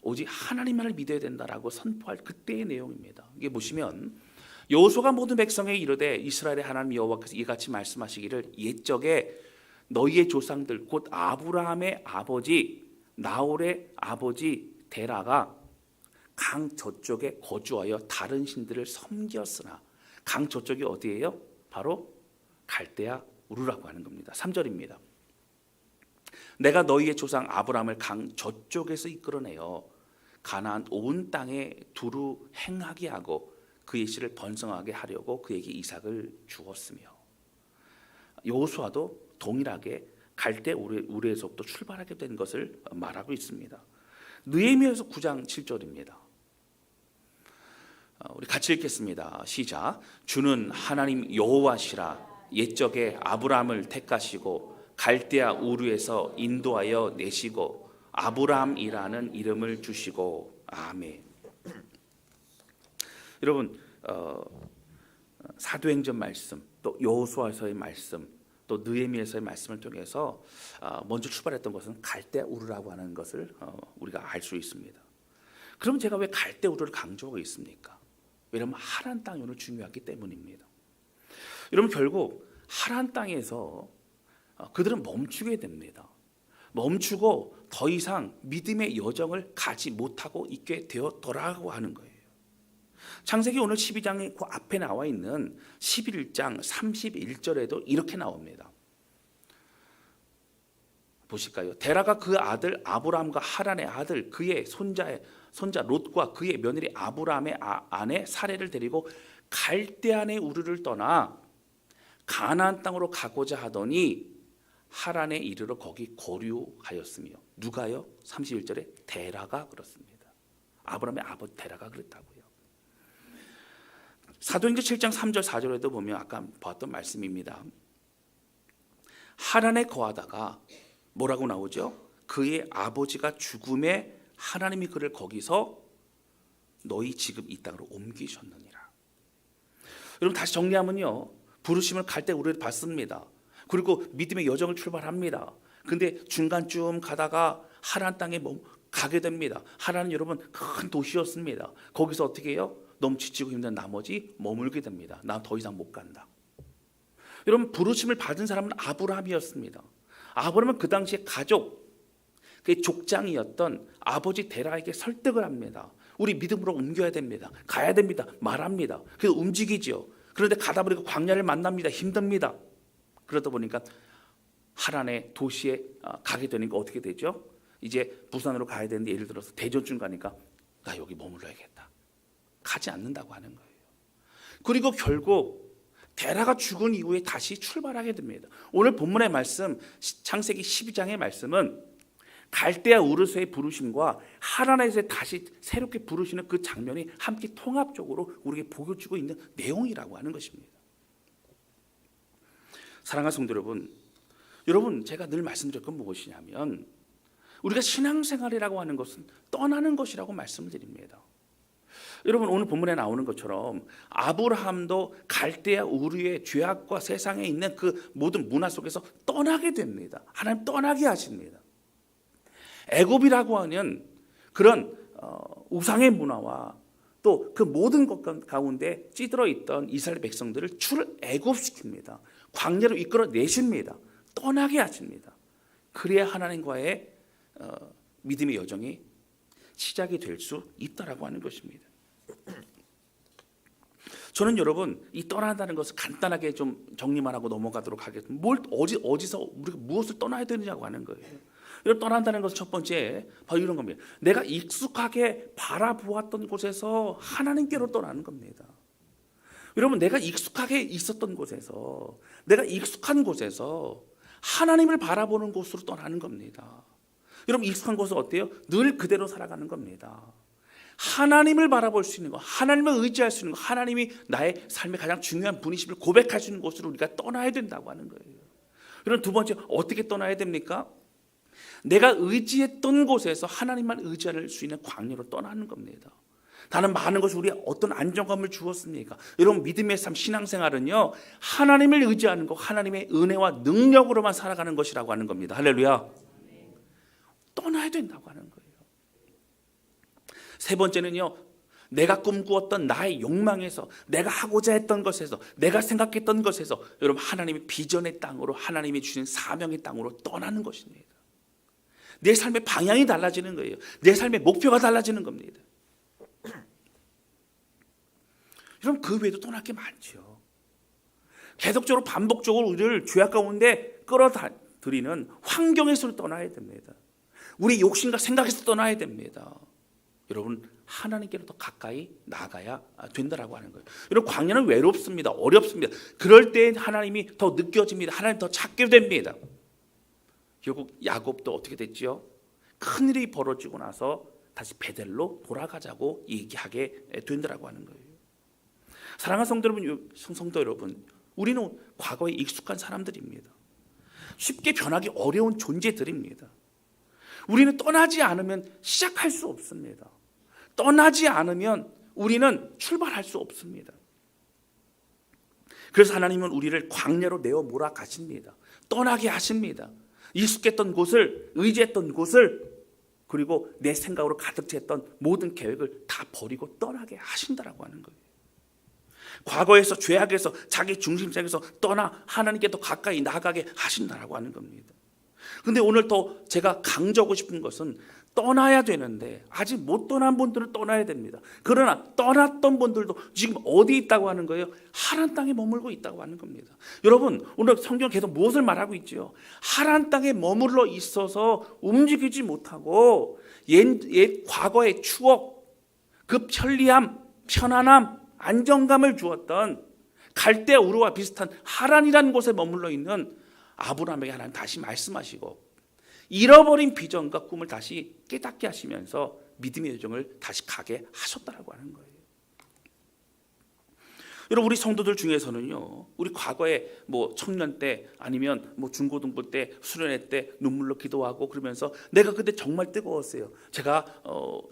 오직 하나님만을 믿어야 된다라고 선포할 그때의 내용입니다. 이게 보시면 여호수아가 모든 백성에게 이르되 이스라엘의 하나님 여호와께서 이같이 말씀하시기를 옛적에 너희의 조상들 곧 아브라함의 아버지 나홀의 아버지 데라가 강 저쪽에 거주하여 다른 신들을 섬겼으나. 강 저쪽이 어디예요? 바로 갈대아 우르라고 하는 겁니다. 3절입니다. 내가 너희의 조상 아브라함을 강 저쪽에서 이끌어내어 가나안 온 땅에 두루 행하게 하고 그의 씨를 번성하게 하려고 그에게 이삭을 주었으며. 여호수아도 동일하게 갈대 우르에서부터 출발하게 된 것을 말하고 있습니다. 느헤미야서 9장 7절입니다. 우리 같이 읽겠습니다. 시작. 주는 하나님 여호와시라. 옛적에 아브라함을 택하시고 갈대아 우르에서 인도하여 내시고 아브라함이라는 이름을 주시고. 아멘. 여러분, 사도행전 말씀, 또 여호수아서의 말씀, 또 느헤미야서의 말씀을 통해서 먼저 출발했던 것은 갈대아 우르라고 하는 것을 우리가 알 수 있습니다. 그럼 제가 왜 갈대아 우르를 강조하고 있습니까? 왜냐하면 하란 땅이 오늘 중요하기 때문입니다. 여러분, 결국 하란 땅에서 그들은 멈추게 됩니다. 멈추고 더 이상 믿음의 여정을 가지 못하고 있게 되었더라고 하는 거예요. 창세기 오늘 12장의 그 앞에 나와 있는 11장 31절에도 이렇게 나옵니다. 보실까요? 데라가 그 아들 아브라함과 하란의 아들 그의 손자 롯과 그의 며느리 아브라함의 아내 사레를 데리고 갈대안의 우르를 떠나 가나안 땅으로 가고자 하더니 하란에 이르러 거기 거류하였으며 누가요? 31절에 데라가 그렇습니다. 아브라함의 아버지 데라가 그랬다고요. 사도행전 7장 3절 4절에도 보면 아까 봤던 말씀입니다. 하란에 거하다가 뭐라고 나오죠? 그의 아버지가 죽음에 하나님이 그를 거기서 너희 지금 이 땅으로 옮기셨느니라. 여러분 다시 정리하면요, 부르심을 갈 때 우리를 받습니다. 그리고 믿음의 여정을 출발합니다. 근데 중간쯤 가다가 하란 땅에 가게 됩니다. 하란은 여러분 큰 도시였습니다. 거기서 어떻게 해요? 너무 지치고 힘든 나머지 머물게 됩니다. 나 더 이상 못 간다. 여러분 부르심을 받은 사람은 아브라함이었습니다. 아브라함은 그 당시에 가족, 그의 족장이었던 아버지 데라에게 설득을 합니다. 우리 믿음으로 옮겨야 됩니다. 가야 됩니다. 말합니다. 그래서 움직이죠. 그런데 가다 보니까 광야를 만납니다. 힘듭니다. 그러다 보니까 하란의 도시에 가게 되니까 어떻게 되죠? 이제 부산으로 가야 되는데 예를 들어서 대전쯤 가니까 나 여기 머물러야겠다. 가지 않는다고 하는 거예요. 그리고 결국 데라가 죽은 이후에 다시 출발하게 됩니다. 오늘 본문의 말씀 창세기 12장의 말씀은 갈대아 우르스의 부르심과 하란에서 다시 새롭게 부르시는 그 장면이 함께 통합적으로 우리에게 보여주고 있는 내용이라고 하는 것입니다. 사랑하는 성도 여러분 제가 늘 말씀드릴 건 무엇이냐면 우리가 신앙생활이라고 하는 것은 떠나는 것이라고 말씀을 드립니다. 여러분 오늘 본문에 나오는 것처럼 아브라함도 갈대아 우르의 죄악과 세상에 있는 그 모든 문화 속에서 떠나게 됩니다. 하나님 떠나게 하십니다. 애굽이라고 하는 그런 우상의 문화와 또 그 모든 것 가운데 찌들어 있던 이스라엘 백성들을 출애굽시킵니다. 광야로 이끌어 내십니다. 떠나게 하십니다. 그래야 하나님과의 믿음의 여정이 시작이 될 수 있다라고 하는 것입니다. 저는 여러분 이 떠난다는 것을 간단하게 좀 정리만 하고 넘어가도록 하겠습니다. 어디서 우리가 무엇을 떠나야 되느냐고 하는 거예요. 여러분 떠난다는 것은 첫 번째 바로 이런 겁니다. 내가 익숙하게 바라보았던 곳에서 하나님께로 떠나는 겁니다. 여러분 내가 익숙하게 있었던 곳에서 내가 익숙한 곳에서 하나님을 바라보는 곳으로 떠나는 겁니다. 여러분 익숙한 곳은 어때요? 늘 그대로 살아가는 겁니다. 하나님을 바라볼 수 있는 것, 하나님을 의지할 수 있는 것, 하나님이 나의 삶의 가장 중요한 분이심을 고백할 수 있는 곳으로 우리가 떠나야 된다고 하는 거예요. 여러분 두 번째 어떻게 떠나야 됩니까? 내가 의지했던 곳에서 하나님만 의지할 수 있는 광야로 떠나는 겁니다. 다른 많은 것이 우리의 어떤 안정감을 주었습니까? 여러분 믿음의 삶 신앙생활은요 하나님을 의지하는 것, 하나님의 은혜와 능력으로만 살아가는 것이라고 하는 겁니다. 할렐루야. 떠나야 된다고 하는 거예요. 세 번째는요, 내가 꿈꾸었던 나의 욕망에서, 내가 하고자 했던 것에서, 내가 생각했던 것에서 여러분 하나님의 비전의 땅으로, 하나님이 주신 사명의 땅으로 떠나는 것입니다. 내 삶의 방향이 달라지는 거예요. 내 삶의 목표가 달라지는 겁니다. 여러분 그 외에도 떠날 게 많죠. 계속적으로 반복적으로 우리를 죄악 가운데 끌어들이는 환경에서 떠나야 됩니다. 우리 욕심과 생각에서 떠나야 됩니다. 여러분 하나님께로 더 가까이 나가야 된다라고 하는 거예요. 여러분 광야는 외롭습니다. 어렵습니다. 그럴 때 하나님이 더 느껴집니다. 하나님 더 찾게 됩니다. 결국 야곱도 어떻게 됐죠? 큰일이 벌어지고 나서 다시 베델로 돌아가자고 얘기하게 된다라고 하는 거예요. 사랑하는 성도 여러분, 우리는 과거에 익숙한 사람들입니다. 쉽게 변하기 어려운 존재들입니다. 우리는 떠나지 않으면 시작할 수 없습니다. 떠나지 않으면 우리는 출발할 수 없습니다. 그래서 하나님은 우리를 광야로 내어 몰아가십니다. 떠나게 하십니다. 익숙했던 곳을, 의지했던 곳을, 그리고 내 생각으로 가득 찼던 모든 계획을 다 버리고 떠나게 하신다라고 하는 거예요. 과거에서 죄악에서 자기 중심성에서 떠나 하나님께 더 가까이 나가게 하신다라고 하는 겁니다. 근데 오늘 더 제가 강조하고 싶은 것은 떠나야 되는데 아직 못 떠난 분들은 떠나야 됩니다. 그러나 떠났던 분들도 지금 어디 있다고 하는 거예요? 하란 땅에 머물고 있다고 하는 겁니다. 여러분, 오늘 성경 계속 무엇을 말하고 있지요? 하란 땅에 머물러 있어서 움직이지 못하고 옛 과거의 추억, 그 편리함, 편안함, 안정감을 주었던 갈대 우르와 비슷한 하란이라는 곳에 머물러 있는 아브라함에게 하나님 다시 말씀하시고 잃어버린 비전과 꿈을 다시 깨닫게 하시면서 믿음의 여정을 다시 가게 하셨다라고 하는 거예요. 여러분, 우리 성도들 중에서는요, 우리 과거에 뭐 청년 때 아니면 뭐 중고등부 때 수련회 때 눈물로 기도하고 그러면서 내가 그때 정말 뜨거웠어요. 제가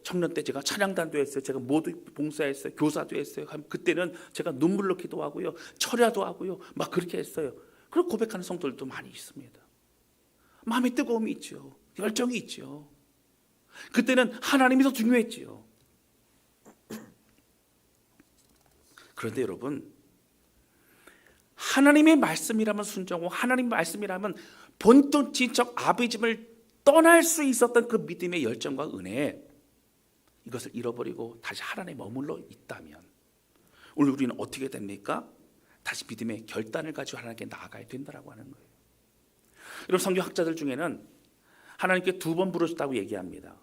청년 때 제가 찬양단도 했어요. 제가 모두 봉사했어요. 교사도 했어요. 그때는 제가 눈물로 기도하고요, 철야도 하고요, 막 그렇게 했어요. 그런 고백하는 성도들도 많이 있습니다. 마음의 뜨거움이 있죠. 열정이 있죠. 그때는 하나님이 더 중요했지요. 그런데 여러분, 하나님의 말씀이라면 순종하고 하나님의 말씀이라면 본토 친척 아버지를 떠날 수 있었던 그 믿음의 열정과 은혜, 이것을 잃어버리고 다시 하나님에 머물러 있다면 오늘 우리는 어떻게 됩니까? 다시 믿음의 결단을 가지고 하나님께 나아가야 된다고 하는 거예요. 여러분, 성경 학자들 중에는 하나님께 2번 부르셨다고 얘기합니다.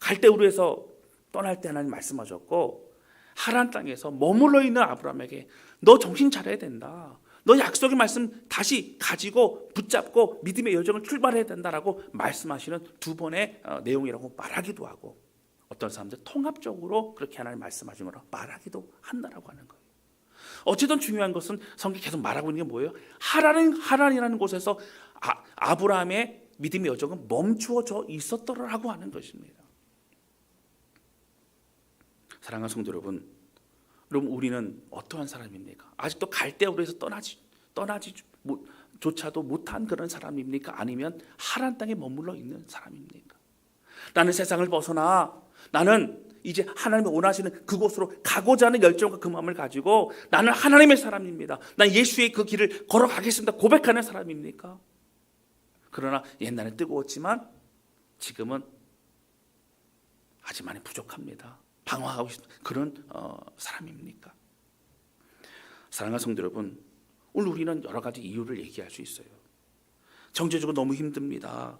갈대우르에서 떠날 때 하나님 말씀하셨고, 하란 땅에서 머물러 있는 아브라함에게 너 정신 차려야 된다. 너 약속의 말씀 다시 가지고 붙잡고 믿음의 여정을 출발해야 된다라고 말씀하시는 2번의 내용이라고 말하기도 하고, 어떤 사람들 통합적으로 그렇게 하나님 말씀하신 거라 말하기도 한다라고 하는 거예요. 어쨌든 중요한 것은 성경이 계속 말하고 있는 게 뭐예요? 하란이라는 곳에서 아브라함의 믿음의 여정은 멈추어져 있었더라고 하는 것입니다. 사랑하는 성도 여러분, 우리는 어떠한 사람입니까? 아직도 갈대우르에서 떠나지조차도 못한 그런 사람입니까? 아니면 하란 땅에 머물러 있는 사람입니까? 나는 세상을 벗어나 나는 이제 하나님이 원하시는 그곳으로 가고자 하는 열정과 그 마음을 가지고 나는 하나님의 사람입니다. 난 예수의 그 길을 걸어가겠습니다. 고백하는 사람입니까? 그러나 옛날엔 뜨거웠지만 지금은 아직 많이 부족합니다. 방황하고 싶은 그런 사람입니까? 사랑하는 성도 여러분, 오늘 우리는 여러 가지 이유를 얘기할 수 있어요. 경제적으로 너무 힘듭니다.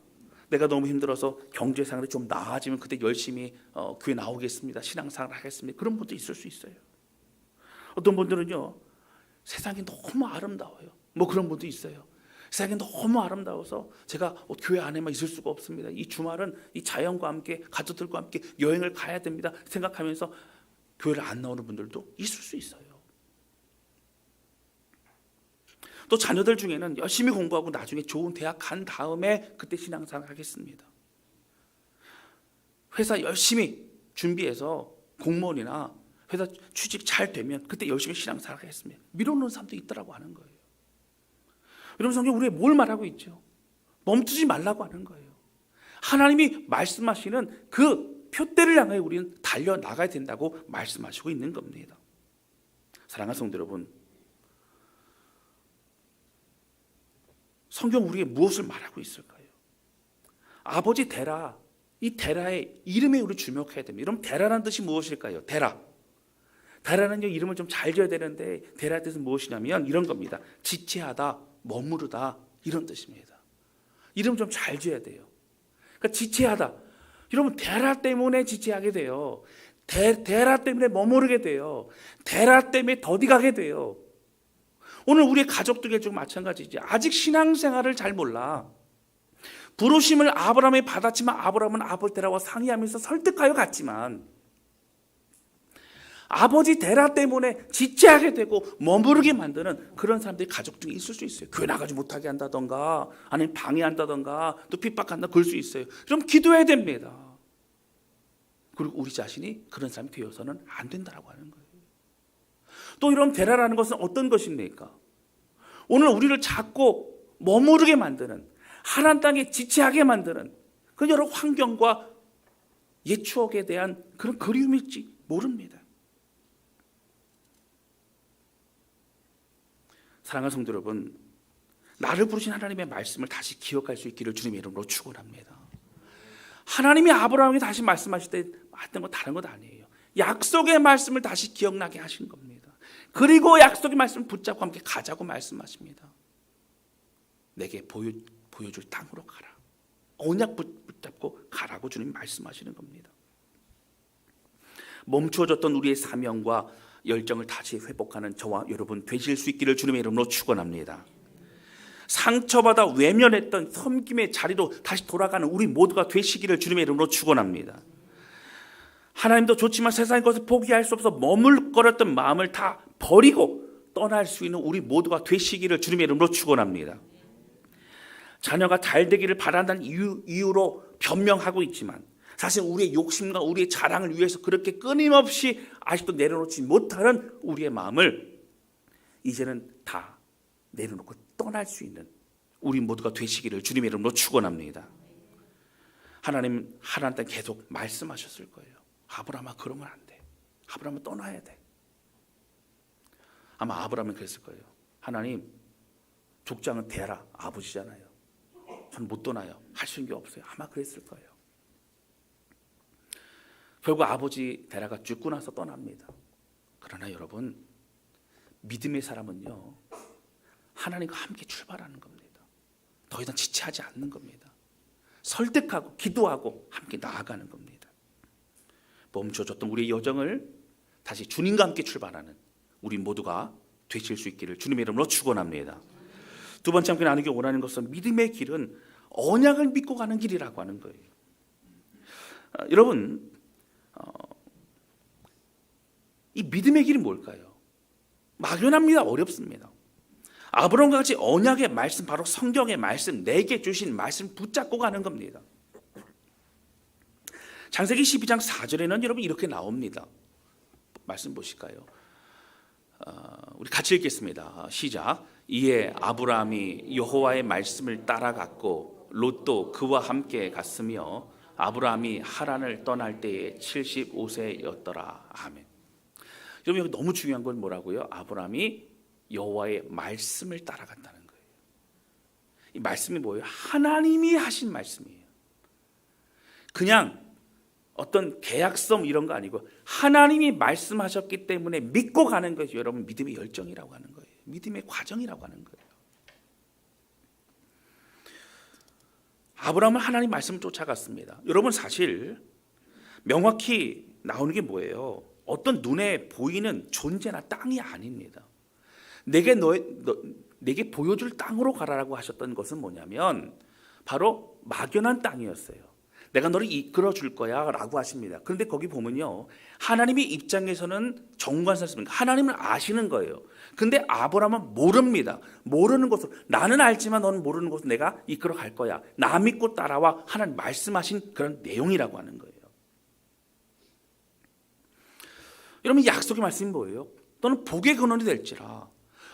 내가 너무 힘들어서 경제상으로 좀 나아지면 그때 열심히 교회 나오겠습니다. 신앙생활 하겠습니다. 그런 분도 있을 수 있어요. 어떤 분들은요, 세상이 너무 아름다워요. 뭐 그런 분도 있어요. 세상이 너무 아름다워서 제가 교회 안에만 있을 수가 없습니다. 이 주말은 이 자연과 함께 가족들과 함께 여행을 가야 됩니다 생각하면서 교회를 안 나오는 분들도 있을 수 있어요. 또 자녀들 중에는 열심히 공부하고 나중에 좋은 대학 간 다음에 그때 신앙생활 하겠습니다. 회사 열심히 준비해서 공무원이나 회사 취직 잘 되면 그때 열심히 신앙생활 하겠습니다. 미뤄놓는 사람도 있더라고 하는 거예요. 여러분, 성경 우리에게 뭘 말하고 있죠? 멈추지 말라고 하는 거예요. 하나님이 말씀하시는 그 표대를 향해 우리는 달려나가야 된다고 말씀하시고 있는 겁니다. 사랑하는 성도 여러분, 성경 우리에게 무엇을 말하고 있을까요? 아버지 데라, 이 데라의 이름에 우리 주목해야 됩니다. 여러분, 데라라는 뜻이 무엇일까요? 데라는 이름을 좀 잘 지어야 되는데 데라의 뜻은 무엇이냐면 이런 겁니다. 지체하다, 머무르다, 이런 뜻입니다. 이름 좀 잘 지어야 돼요. 그러니까 지체하다. 여러분, 데라 때문에 지체하게 돼요. 데라 때문에 머무르게 돼요. 데라 때문에 더디가게 돼요. 오늘 우리의 가족들에게 좀 마찬가지지. 아직 신앙생활을 잘 몰라. 부르심을 아브라함이 받았지만 아브라함은 아버지 데라와 상의하면서 설득하여 갔지만 아버지 데라 때문에 지체하게 되고 머무르게 만드는 그런 사람들이 가족 중에 있을 수 있어요. 교회 나가지 못하게 한다던가 아니면 방해한다던가 또 핍박한다, 그럴 수 있어요. 그럼 기도해야 됩니다. 그리고 우리 자신이 그런 사람이 되어서는 안 된다라고 하는 거예요. 또 이런 데라라는 것은 어떤 것입니까? 오늘 우리를 자꾸 머무르게 만드는, 하란 땅에 지체하게 만드는 그 여러 환경과 옛 추억에 대한 그런 그리움일지 모릅니다. 사랑하는 성도 여러분, 나를 부르신 하나님의 말씀을 다시 기억할 수 있기를 주님의 이름으로 축원합니다. 하나님이 아브라함에게 다시 말씀하실 때 했던 거 다른 것 아니에요. 약속의 말씀을 다시 기억나게 하신 겁니다. 그리고 약속의 말씀을 붙잡고 함께 가자고 말씀하십니다. 내게 보여줄 땅으로 가라. 언약 붙잡고 가라고 주님 말씀하시는 겁니다. 멈추어졌던 우리의 사명과 열정을 다시 회복하는 저와 여러분 되실 수 있기를 주님의 이름으로 축원합니다. 상처받아 외면했던 섬김의 자리로 다시 돌아가는 우리 모두가 되시기를 주님의 이름으로 축원합니다. 하나님도 좋지만 세상의 것을 포기할 수 없어 머물거렸던 마음을 다 버리고 떠날 수 있는 우리 모두가 되시기를 주님의 이름으로 축원합니다. 자녀가 잘 되기를 바란다는 이유로 변명하고 있지만 사실 우리의 욕심과 우리의 자랑을 위해서 그렇게 끊임없이 아직도 내려놓지 못하는 우리의 마음을 이제는 다 내려놓고 떠날 수 있는 우리 모두가 되시기를 주님의 이름으로 축원합니다. 하나님한테 계속 말씀하셨을 거예요. 아브라함아, 그러면 안 돼. 아브라함은 떠나야 돼. 아마 아브라함은 그랬을 거예요. 하나님, 족장은 대라 아버지잖아요. 전 못 떠나요. 할 수 있는 게 없어요. 아마 그랬을 거예요. 결국 아버지 데라가 죽고 나서 떠납니다. 그러나 여러분, 믿음의 사람은요, 하나님과 함께 출발하는 겁니다. 더 이상 지체하지 않는 겁니다. 설득하고 기도하고 함께 나아가는 겁니다. 멈춰졌던 우리의 여정을 다시 주님과 함께 출발하는 우리 모두가 되실 수 있기를 주님의 이름으로 축원합니다. 두 번째 함께 나누기 원하는 것은 믿음의 길은 언약을 믿고 가는 길이라고 하는 거예요. 여러분, 이 믿음의 길이 뭘까요? 막연합니다. 어렵습니다. 아브라함과 같이 언약의 말씀, 바로 성경의 말씀, 내게 주신 말씀 붙잡고 가는 겁니다. 창세기 12장 4절에는 여러분 이렇게 나옵니다. 말씀 보실까요? 우리 같이 읽겠습니다. 시작. 이에 아브라함이 여호와의 말씀을 따라갔고 롯도 그와 함께 갔으며 아브라함이 하란을 떠날 때에 75세였더라. 아멘. 여러분, 여기 너무 중요한 건 뭐라고요? 아브라함이 여호와의 말씀을 따라간다는 거예요. 이 말씀이 뭐예요? 하나님이 하신 말씀이에요. 그냥 어떤 계약서 이런 거 아니고 하나님이 말씀하셨기 때문에 믿고 가는 것이 여러분 믿음의 열정이라고 하는 거예요. 믿음의 과정이라고 하는 거예요. 아브라함은 하나님 말씀을 쫓아갔습니다. 여러분, 사실 명확히 나오는 게 뭐예요? 어떤 눈에 보이는 존재나 땅이 아닙니다. 내게 보여줄 땅으로 가라라고 하셨던 것은 뭐냐면 바로 막연한 땅이었어요. 내가 너를 이끌어 줄 거야 라고 하십니다. 그런데 거기 보면요, 하나님의 입장에서는 정관사였습니다. 하나님을 아시는 거예요. 근데 아브라함은 모릅니다. 모르는 것을, 나는 알지만 너는 모르는 것을 내가 이끌어 갈 거야. 나 믿고 따라와. 하나님 말씀하신 그런 내용이라고 하는 거예요. 여러분, 약속의 말씀이 뭐예요? 너는 복의 근원이 될지라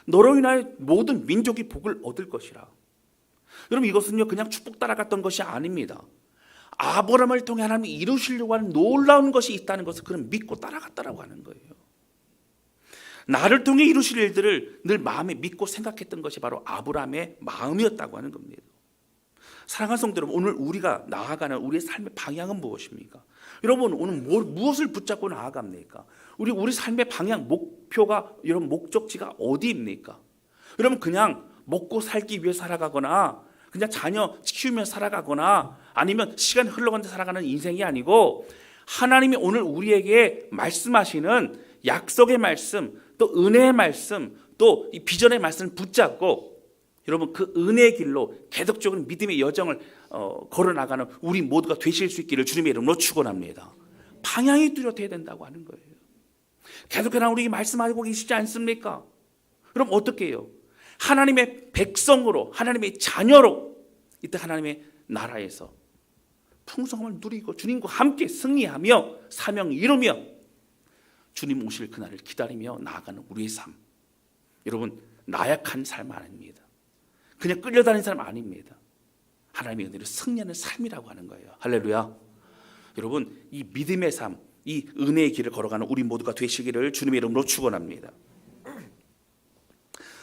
너로 인하여 모든 민족이 복을 얻을 것이라. 여러분, 이것은요 그냥 축복 따라갔던 것이 아닙니다. 아브라함을 통해 하나님이 이루시려고 하는 놀라운 것이 있다는 것을 그는 믿고 따라갔다라고 하는 거예요. 나를 통해 이루실 일들을 늘 마음에 믿고 생각했던 것이 바로 아브라함의 마음이었다고 하는 겁니다. 사랑하는 성도 여러분, 오늘 우리가 나아가는 우리의 삶의 방향은 무엇입니까? 여러분, 오늘 무엇을 붙잡고 나아갑니까? 우리 삶의 방향, 목표가, 여러분 목적지가 어디입니까? 여러분, 그냥 먹고 살기 위해 살아가거나 그냥 자녀 키우며 살아가거나 아니면 시간 흘러가는데 살아가는 인생이 아니고 하나님이 오늘 우리에게 말씀하시는 약속의 말씀, 또 은혜의 말씀, 또 이 비전의 말씀을 붙잡고 여러분 그 은혜의 길로 계속적으로 믿음의 여정을 걸어나가는 우리 모두가 되실 수 있기를 주님의 이름으로 축원합니다. 방향이 뚜렷해야 된다고 하는 거예요. 계속해서 우리 말씀하고 계시지 않습니까? 그럼 어떻게 해요? 하나님의 백성으로, 하나님의 자녀로 이때 하나님의 나라에서 풍성함을 누리고 주님과 함께 승리하며 사명 이루며 주님 오실 그날을 기다리며 나아가는 우리의 삶. 여러분, 나약한 삶 아닙니다. 그냥 끌려다니는 사람 아닙니다. 하나님의 은혜로 승리하는 삶이라고 하는 거예요. 할렐루야. 여러분, 이 믿음의 삶, 이 은혜의 길을 걸어가는 우리 모두가 되시기를 주님의 이름으로 축원합니다.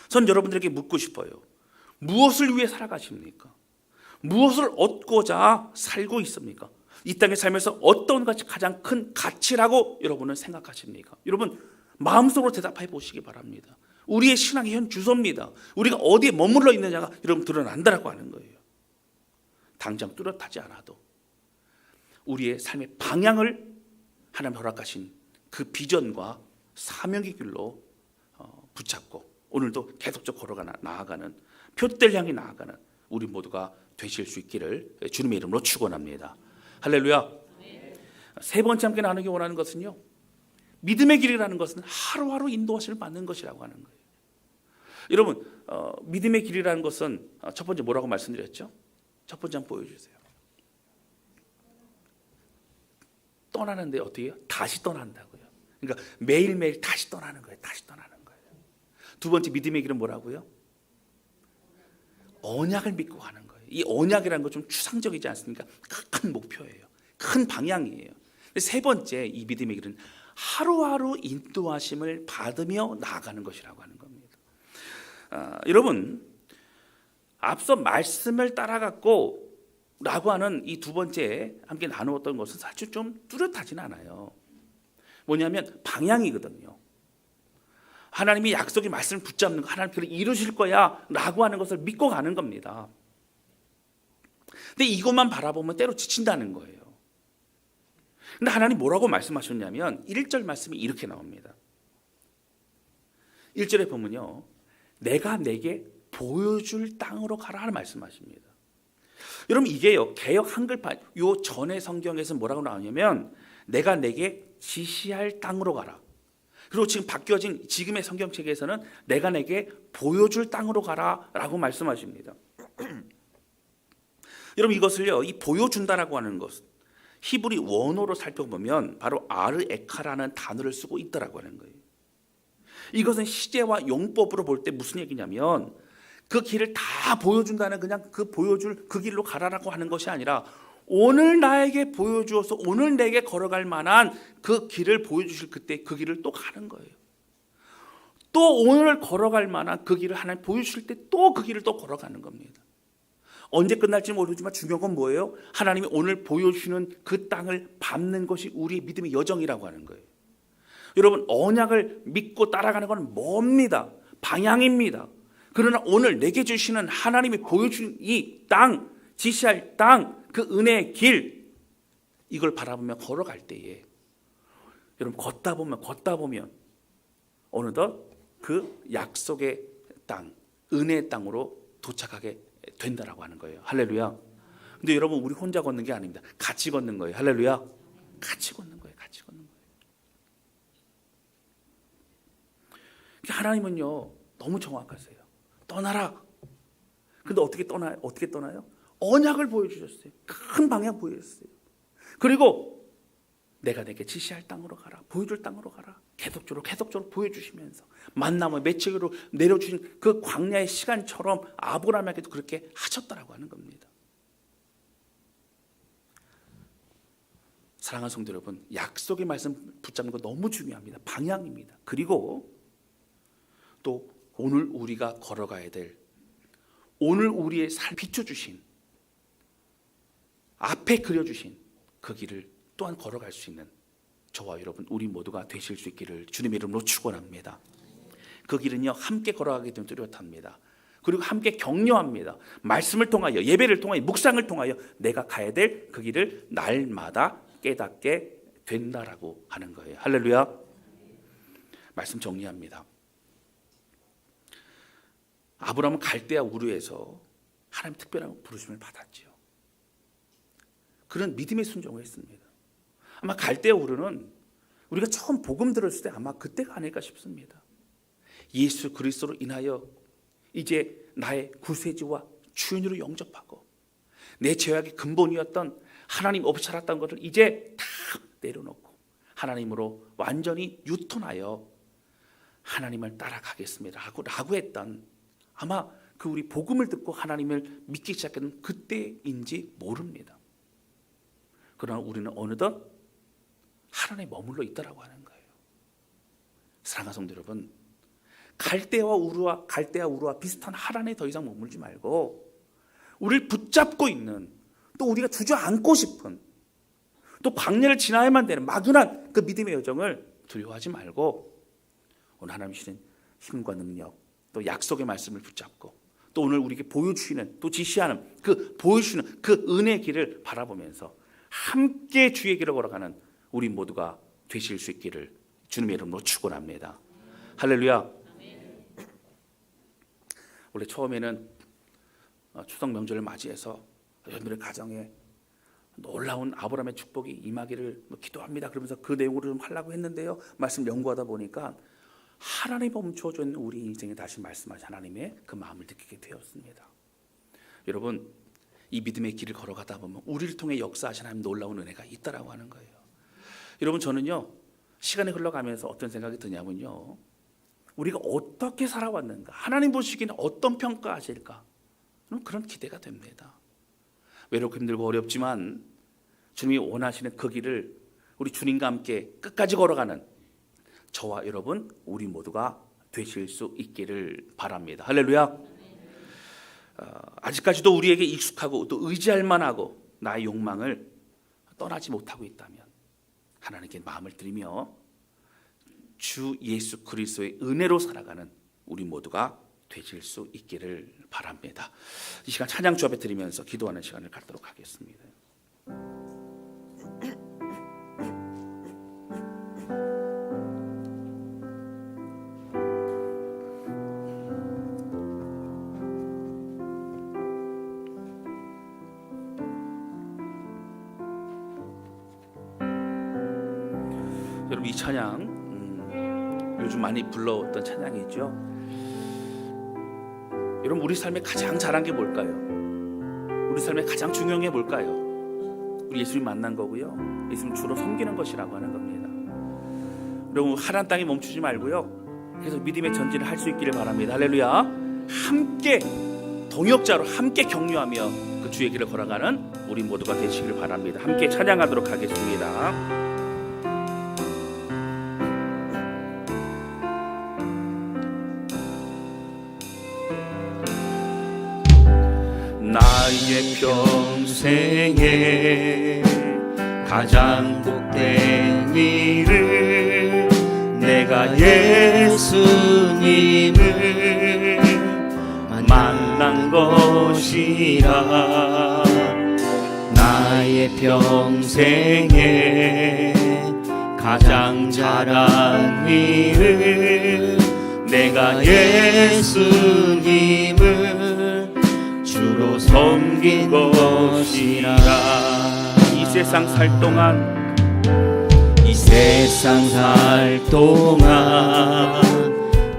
전 여러분들에게 묻고 싶어요. 무엇을 위해 살아가십니까? 무엇을 얻고자 살고 있습니까? 이 땅에 살면서 어떤 것이 가장 큰 가치라고 여러분은 생각하십니까? 여러분 마음속으로 대답해 보시기 바랍니다. 우리의 신앙의 현 주소입니다. 우리가 어디에 머물러 있느냐가 여러분 드러난다라고 하는 거예요. 당장 뚜렷하지 않아도 우리의 삶의 방향을 하나님 허락하신 그 비전과 사명의 길로 붙잡고 오늘도 계속적으로 나아가는 표대를 향해 나아가는 우리 모두가 되실 수 있기를 주님의 이름으로 축원합니다. 할렐루야. 세 번째 함께 나누기 원하는 것은요, 믿음의 길이라는 것은 하루하루 인도하심을 받는 것이라고 하는 거예요. 여러분 믿음의 길이라는 것은 첫 번째 뭐라고 말씀드렸죠? 첫 번째 한번 보여주세요. 떠나는데 어떻게 해요? 다시 떠난다고요. 그러니까 매일매일 다시 떠나는 거예요. 다시 떠나는 거예요. 두 번째 믿음의 길은 뭐라고요? 언약을 믿고 가는 거예요. 이 언약이라는 거 좀 추상적이지 않습니까? 큰 목표예요. 큰 방향이에요. 세 번째 이 믿음의 길은 하루하루 인도하심을 받으며 나아가는 것이라고 하는 겁니다. 여러분 앞서 말씀을 따라갔고 라고 하는 이 두 번째 함께 나누었던 것은 사실 좀 뚜렷하진 않아요. 뭐냐면 방향이거든요. 하나님이 약속의 말씀을 붙잡는 거, 하나님 그를 이루실 거야 라고 하는 것을 믿고 가는 겁니다. 근데 이것만 바라보면 때로 지친다는 거예요. 근데 하나님 뭐라고 말씀하셨냐면 1절 말씀이 이렇게 나옵니다. 1절에 보면요, 내가 내게 보여줄 땅으로 가라 하는 말씀하십니다. 여러분 이게요, 개역 한글판 요 전의 성경에서 뭐라고 나오냐면 내가 내게 지시할 땅으로 가라. 그리고 지금 바뀌어진 지금의 성경책에서는 내가 내게 보여줄 땅으로 가라라고 말씀하십니다. 여러분 이것을요, 이 보여준다라고 하는 것 히브리 원어로 살펴보면 바로 아르에카라는 단어를 쓰고 있다라고 하는 거예요. 이것은 시제와 용법으로 볼 때 무슨 얘기냐면 그 길을 다 보여준다는 그냥 그 보여줄 그 길로 가라라고 하는 것이 아니라 오늘 나에게 보여주어서 오늘 내게 걸어갈 만한 그 길을 보여주실 그때 그 길을 또 가는 거예요. 또 오늘 걸어갈 만한 그 길을 하나님 보여주실 때 또 그 길을 또 걸어가는 겁니다. 언제 끝날지 모르지만 중요한 건 뭐예요? 하나님이 오늘 보여주시는 그 땅을 밟는 것이 우리의 믿음의 여정이라고 하는 거예요. 여러분 언약을 믿고 따라가는 건 멉니다. 방향입니다. 그러나 오늘 내게 주시는 하나님이 보여준 이 땅, 지시할 땅, 그 은혜의 길, 이걸 바라보며 걸어갈 때에 여러분 걷다 보면 어느덧 그 약속의 땅, 은혜의 땅으로 도착하게 된다라고 하는 거예요. 할렐루야. 근데 여러분 우리 혼자 걷는 게 아닙니다. 같이 걷는 거예요. 할렐루야. 같이 걷는 거예요. 같이 걷는 거예요. 하나님은요 너무 정확하세요. 떠나라. 근데 어떻게 떠나요? 언약을 보여주셨어요. 큰 방향 보여줬어요. 그리고 내가 내게 지시할 땅으로 가라. 보여줄 땅으로 가라. 계속적으로 보여주시면서 만남의 매치기로 내려주신 그 광야의 시간처럼 아브라함에게도 그렇게 하셨다라고 하는 겁니다. 사랑하는 성도 여러분, 약속의 말씀 붙잡는 거 너무 중요합니다. 방향입니다. 그리고 또 오늘 우리가 걸어가야 될, 오늘 우리의 삶 비춰주신, 앞에 그려주신 그 길을 또한 걸어갈 수 있는 저와 여러분 우리 모두가 되실 수 있기를 주님의 이름으로 축원합니다. 그 길은요 함께 걸어가기 때문에 뚜렷합니다. 그리고 함께 격려합니다. 말씀을 통하여, 예배를 통하여, 묵상을 통하여 내가 가야 될 그 길을 날마다 깨닫게 된다라고 하는 거예요. 할렐루야. 말씀 정리합니다. 아브라함은 갈대아 우르에서 하나님 특별한 부르심을 받았지요. 그런 믿음의 순종을 했습니다. 아마 갈대아 우르는 우리가 처음 복음 들었을 때 아마 그때가 아닐까 싶습니다. 예수 그리스도로 인하여 이제 나의 구세주와 주인으로 영접하고 내 죄악의 근본이었던 하나님 없이 살았던 것을 이제 다 내려놓고 하나님으로 완전히 유턴하여 하나님을 따라가겠습니다 라고 했던, 아마 그 우리 복음을 듣고 하나님을 믿기 시작했던 그때인지 모릅니다. 그러나 우리는 어느덧 하나님에 머물러 있다라고 하는 거예요. 사랑하는 성도 여러분, 갈대아 우르와 비슷한 하란에 더 이상 머물지 말고 우리를 붙잡고 있는, 또 우리가 주저앉고 싶은 또 광야를 지나야만 되는 막연한 그 믿음의 여정을 두려워하지 말고 오늘 하나님 주시는 힘과 능력, 또 약속의 말씀을 붙잡고 또 오늘 우리에게 보여주시는, 또 지시하는 보여주시는 그 은혜의 길을 바라보면서 함께 주의 길을 걸어가는 우리 모두가 되실 수 있기를 주님의 이름으로 축원합니다. 할렐루야. 원래 처음에는 추석 명절을 맞이해서 여러분들의 가정에 놀라운 아브라함의 축복이 임하기를 기도합니다. 그러면서 그 내용으로 좀 하려고 했는데요. 말씀 연구하다 보니까 하나님이 멈춰져 있는 우리 인생에 다시 말씀하신 하나님의 그 마음을 느끼게 되었습니다. 여러분, 이 믿음의 길을 걸어가다 보면 우리를 통해 역사하신 하나님 놀라운 은혜가 있다라고 하는 거예요. 여러분, 저는요 시간이 흘러가면서 어떤 생각이 드냐면요, 우리가 어떻게 살아왔는가, 하나님 보시기에는 어떤 평가하실까, 그런 기대가 됩니다. 외롭고 힘들고 어렵지만 주님이 원하시는 그 길을 우리 주님과 함께 끝까지 걸어가는 저와 여러분, 우리 모두가 되실 수 있기를 바랍니다. 할렐루야. 아직까지도 우리에게 익숙하고 또 의지할 만하고 나의 욕망을 떠나지 못하고 있다면 하나님께 마음을 드리며 주 예수 그리스도의 은혜로 살아가는 우리 모두가 되실 수 있기를 바랍니다. 이 시간 찬양 주 앞에 드리면서 기도하는 시간을 갖도록 하겠습니다. 여러분, 이 찬양 요즘 많이 불러왔던 찬양이죠. 여러분, 우리 삶에 가장 잘한 게 뭘까요? 우리 삶에 가장 중요한 게 뭘까요? 우리 예수님 만난 거고요, 예수님 주로 섬기는 것이라고 하는 겁니다. 여러분, 하나님 땅에 멈추지 말고요, 계속 믿음의 전진을 할 수 있기를 바랍니다. 할렐루야. 함께 동역자로 함께 격려하며 그 주의 길을 걸어가는 우리 모두가 되시기를 바랍니다. 함께 찬양하도록 하겠습니다. 나의 평생에 가장 복된 일을 내가 예수님을 만난 것이라. 나의 평생에 가장 잘한 일을 내가 예수님을 주로 섬긴 것이라. 이 세상 살 동안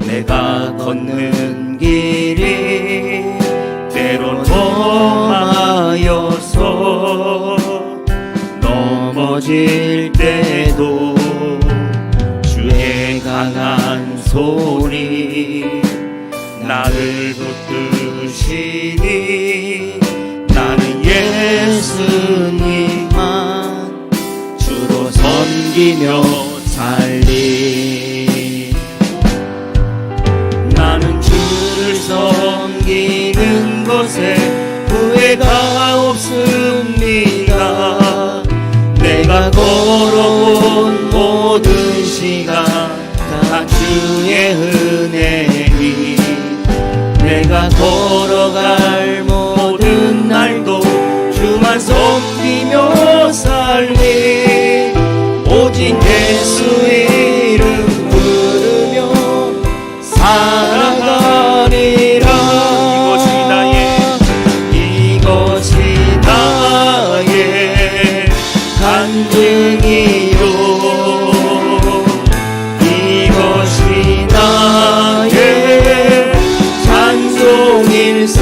내가 걷는 길이 때론 험하여서 넘어질 때도 주의 강한 손이 나를 붙드시니 나는 예수님만 주로 섬기며 살리. 나는 주를 섬기는 것에 후회가 없습니다. 내가 걸어온 모든 시간 다 주의 은혜니 내가 걸어갈 모든 날도 주만 섬기며 살리. 오직 예수의 이름 부르며 살아가리라. 이것이 나의 간증이요, 이것이 나의 찬송일세.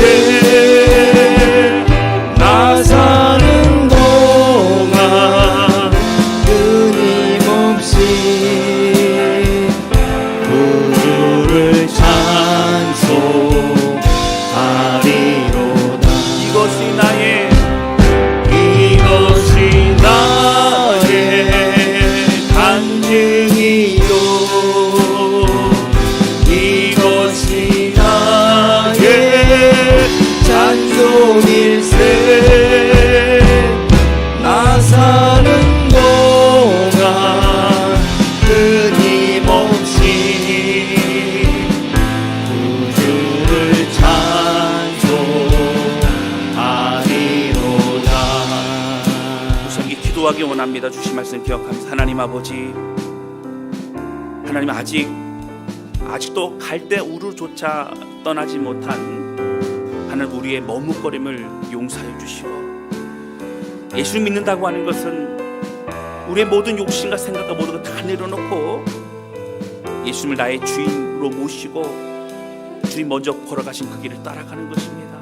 나 사는 동안 되기 원합니다. 주신 말씀 기억하면서 하나님 아버지, 하나님 아직도 갈대 우르조차 떠나지 못한 하나님 우리의 머뭇거림을 용서해 주시고, 예수를 믿는다고 하는 것은 우리의 모든 욕심과 생각과 모든 것 다 내려놓고 예수님을 나의 주인으로 모시고 주님 먼저 걸어가신 그 길을 따라가는 것입니다.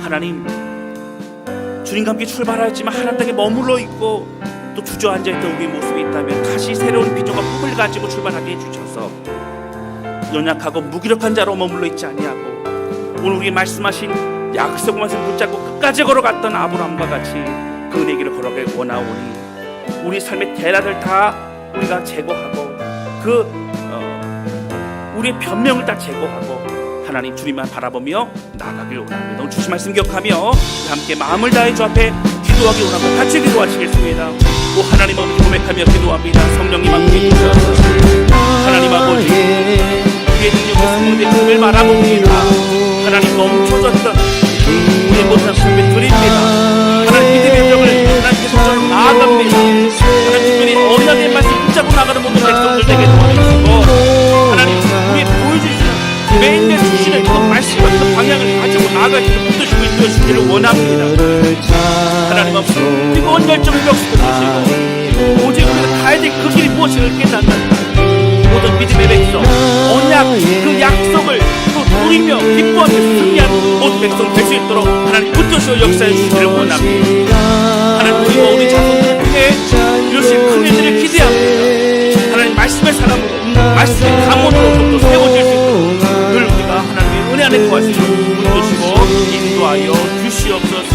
하나님, 주님과 함께 출발하였지만 하나님 땅에 머물러 있고 또 주저앉아 있던 우리의 모습이 있다면 다시 새로운 비전과 꿈을 가지고 출발하게 해주셔서 연약하고 무기력한 자로 머물러 있지 아니하고 오늘 우리 말씀하신 약속만을 붙잡고 끝까지 걸어갔던 아브라함과 같이 그 은혜의 길을 걸어가기 원하오니 우리 삶의 대란을 다 우리가 제거하고 우리의 변명을 다 제거하고 하나님 주님만 바라보며 나아가길 원합니다. 오늘 주신 말씀 기억하며 함께 마음을 다해 주 앞에 기도하기 원하고 같이 기도하시겠습니다. 오 하나님 아버지 고백하며 기도합니다. 성령님 함께 주셔서 하나님 아버지 우리의 능력을 승리의 꿈을 바라봅니다. 하나님 멈춰졌던 우리의 모든 삶을 드립니다. 하나님 믿음의 벽을 하나님께 손으로 나아갑니다. 하나님 특별히 언약의 말씀 붙잡고 나가는 모든 백성들 되게 도와주시고 하나님 우리 보여주시는 매일매일 주시는 그 말씀과 그 방향을 가지고 나아갈 수 있는 붙드시고 인도해주시기를 원합니다. 하나님 아버지 뜨거운 열정을 멱쓰고 오직 우리가 가야 될 그 길이 무엇인가를 깨닫는 모든 믿음의 백성 언약 그 약속을 또 누리며 기뻐하며 승리하는 모든 백성 될 수 있도록 하나님 붙드시고 역사해 주시기를 원합니다. 하나님 우리가 우리 자손들을 통해 이루실 큰 일들을 기대합니다. 하나님 말씀의 사람으로 말씀의 강원으로 좀 더 세워질 수 있도록 늘 우리가 하나님의 은혜 안에 구할 수 있도록 붙드시고 인도하여 주시옵소서.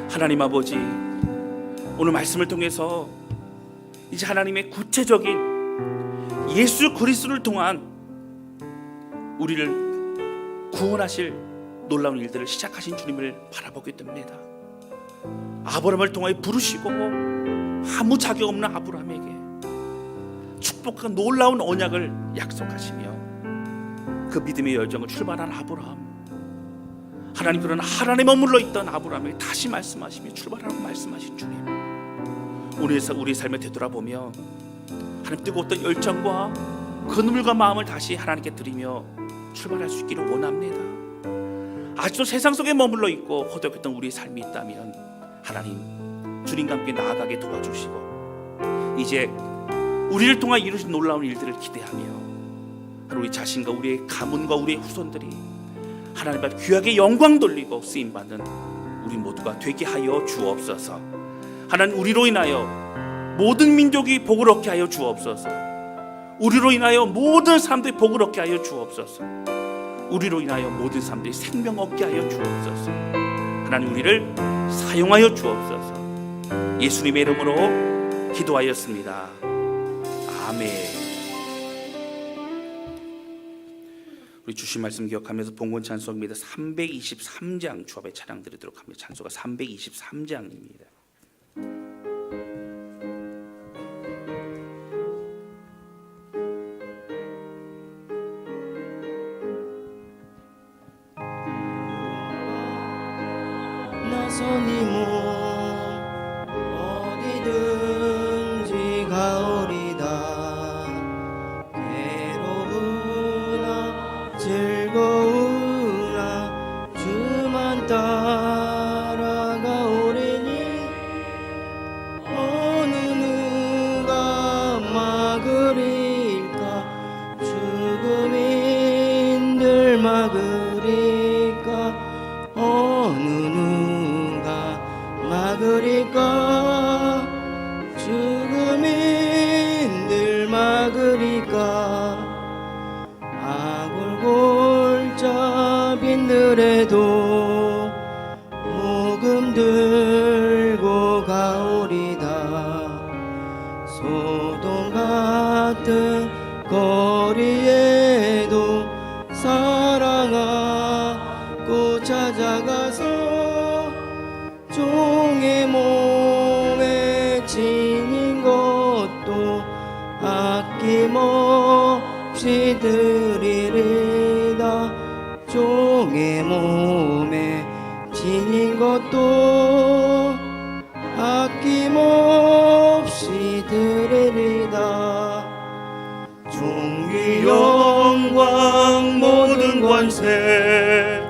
하나님 아버지 오늘 말씀을 통해서 이제 하나님의 구체적인 예수 그리스도를 통한 우리를 구원하실 놀라운 일들을 시작하신 주님을 바라보게 됩니다. 아브라함을 통하여 부르시고 아무 자격 없는 아브라함에게 축복한 놀라운 언약을 약속하시며 그 믿음의 열정을 출발한 아브라함, 하나님 그러나 하나님에 머물러 있던 아브라함에게 다시 말씀하시며 출발하라고 말씀하신 주님, 오늘에서 우리 삶을 되돌아보며 하나님 뜨거웠던 열정과 그 눈물과 마음을 다시 하나님께 드리며 출발할 수 있기를 원합니다. 아직도 세상 속에 머물러 있고 허덕했던 우리의 삶이 있다면 하나님 주님과 함께 나아가게 도와주시고 이제 우리를 통해 이루신 놀라운 일들을 기대하며 우리 자신과 우리의 가문과 우리의 후손들이 하나님 앞에 귀하게 영광 돌리고 쓰임받는 우리 모두가 되게 하여 주옵소서. 하나님 우리로 인하여 모든 민족이 복을 얻게 하여 주옵소서. 우리로 인하여 모든 사람들이 복을 얻게 하여 주옵소서. 우리로 인하여 모든 사람들이 생명 얻게 하여 주옵소서. 하나님 우리를 사용하여 주옵소서. 예수님의 이름으로 기도하였습니다. 아멘. 우리 주신 말씀 기억하면서 봉건 찬송입니다. 323장 주 앞에 찬양 드리도록 합니다. 찬송가 323장입니다. 나선이 몸 어디든지 가오리다. 괴로우나 즐거우나 주만 따라가오리니 어느 누가 막으리까. 죽음인들 막으리까. 어느 누가 막으리까. 죽음인들 막으리까. 아골골자 빈들에도 복음 들고 가오리다. 소돔 같은 거리에도 사랑하고 찾아가서 종의 몸에 지닌 것도 아낌없이 드리리다. 종의 몸에 지닌 모든 것도 아낌없이 드리리다. 종기 영광 모든 권세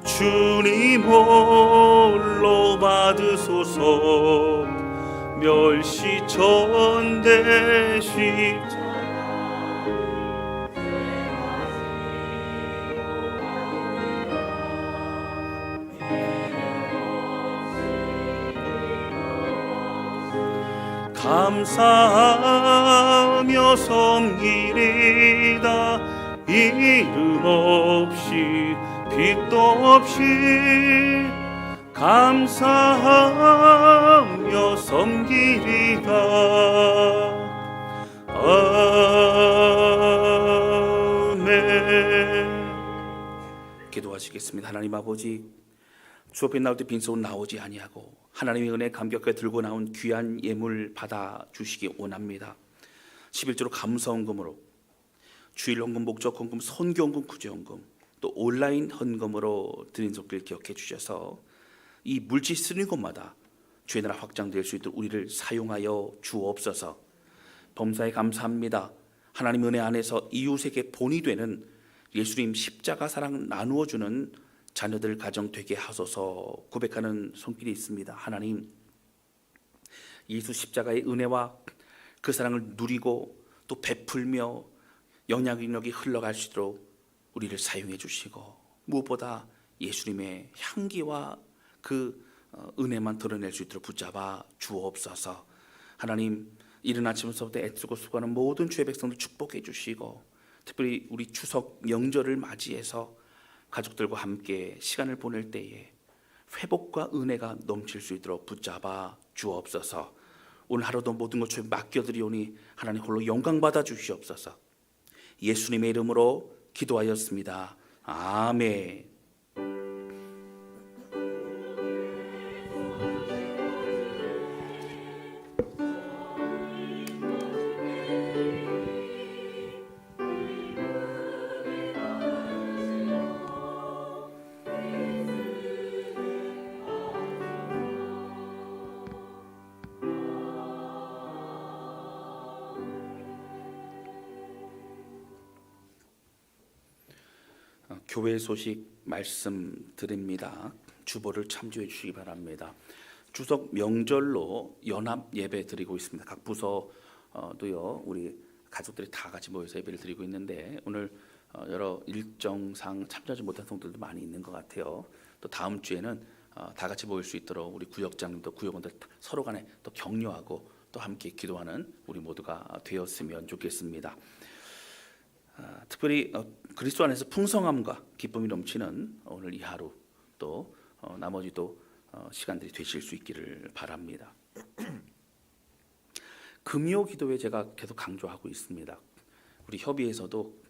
주님 홀로 받으소서. 멸시천대 십자가 감사하며 섬기리다. 이름 없이 빛도 없이 감사하며 섬기리다. 아멘. 기도하시겠습니다. 하나님 아버지, 주 앞에 나올 때 빈손 나오지 아니하고 하나님의 은혜 감격하게 들고 나온 귀한 예물 받아 주시기 원합니다. 11조로 감사헌금으로 주일 헌금, 목적 헌금, 선교 헌금, 구제 헌금, 또 온라인 헌금으로 드린 속길 기억해 주셔서 이 물질 쓰는 곳마다 주의 나라 확장될 수 있도록 우리를 사용하여 주옵소서. 범사에 감사합니다. 하나님 은혜 안에서 이웃에게 본이 되는 예수님 십자가 사랑 나누어 주는 자녀들 가정 되게 하소서 고백하는 손길이 있습니다. 하나님, 예수 십자가의 은혜와 그 사랑을 누리고 또 베풀며 영향력이 흘러갈 수 있도록 우리를 사용해 주시고, 무엇보다 예수님의 향기와 그 은혜만 드러낼 수 있도록 붙잡아 주옵소서. 하나님, 이른 아침부터 애쓰고 수고하는 모든 주의 백성들 축복해 주시고, 특별히 우리 추석 명절을 맞이해서 가족들과 함께 시간을 보낼 때에 회복과 은혜가 넘칠 수 있도록 붙잡아 주옵소서. 오늘 하루도 모든 것 주에 맡겨드리오니 하나님 홀로 영광 받아 주시옵소서. 예수님의 이름으로 기도하였습니다. 아멘. 교회 소식 말씀드립니다. 주보를 참조해 주시기 바랍니다. 추석 명절로 연합 예배 드리고 있습니다. 각 부서도요, 우리 가족들이 다 같이 모여서 예배를 드리고 있는데 오늘 여러 일정상 참여하지 못한 성도들도 많이 있는 것 같아요. 또 다음 주에는 다 같이 모일 수 있도록 우리 구역장님도 구역원들 서로 간에 또 격려하고 또 함께 기도하는 우리 모두가 되었으면 좋겠습니다. 특별히 그리스도 안에서 풍성함과 기쁨이 넘치는 오늘 이 하루 또 나머지 또 시간들이 되실 수 있기를 바랍니다. 금요 기도회 제가 계속 강조하고 있습니다. 우리 협의에서도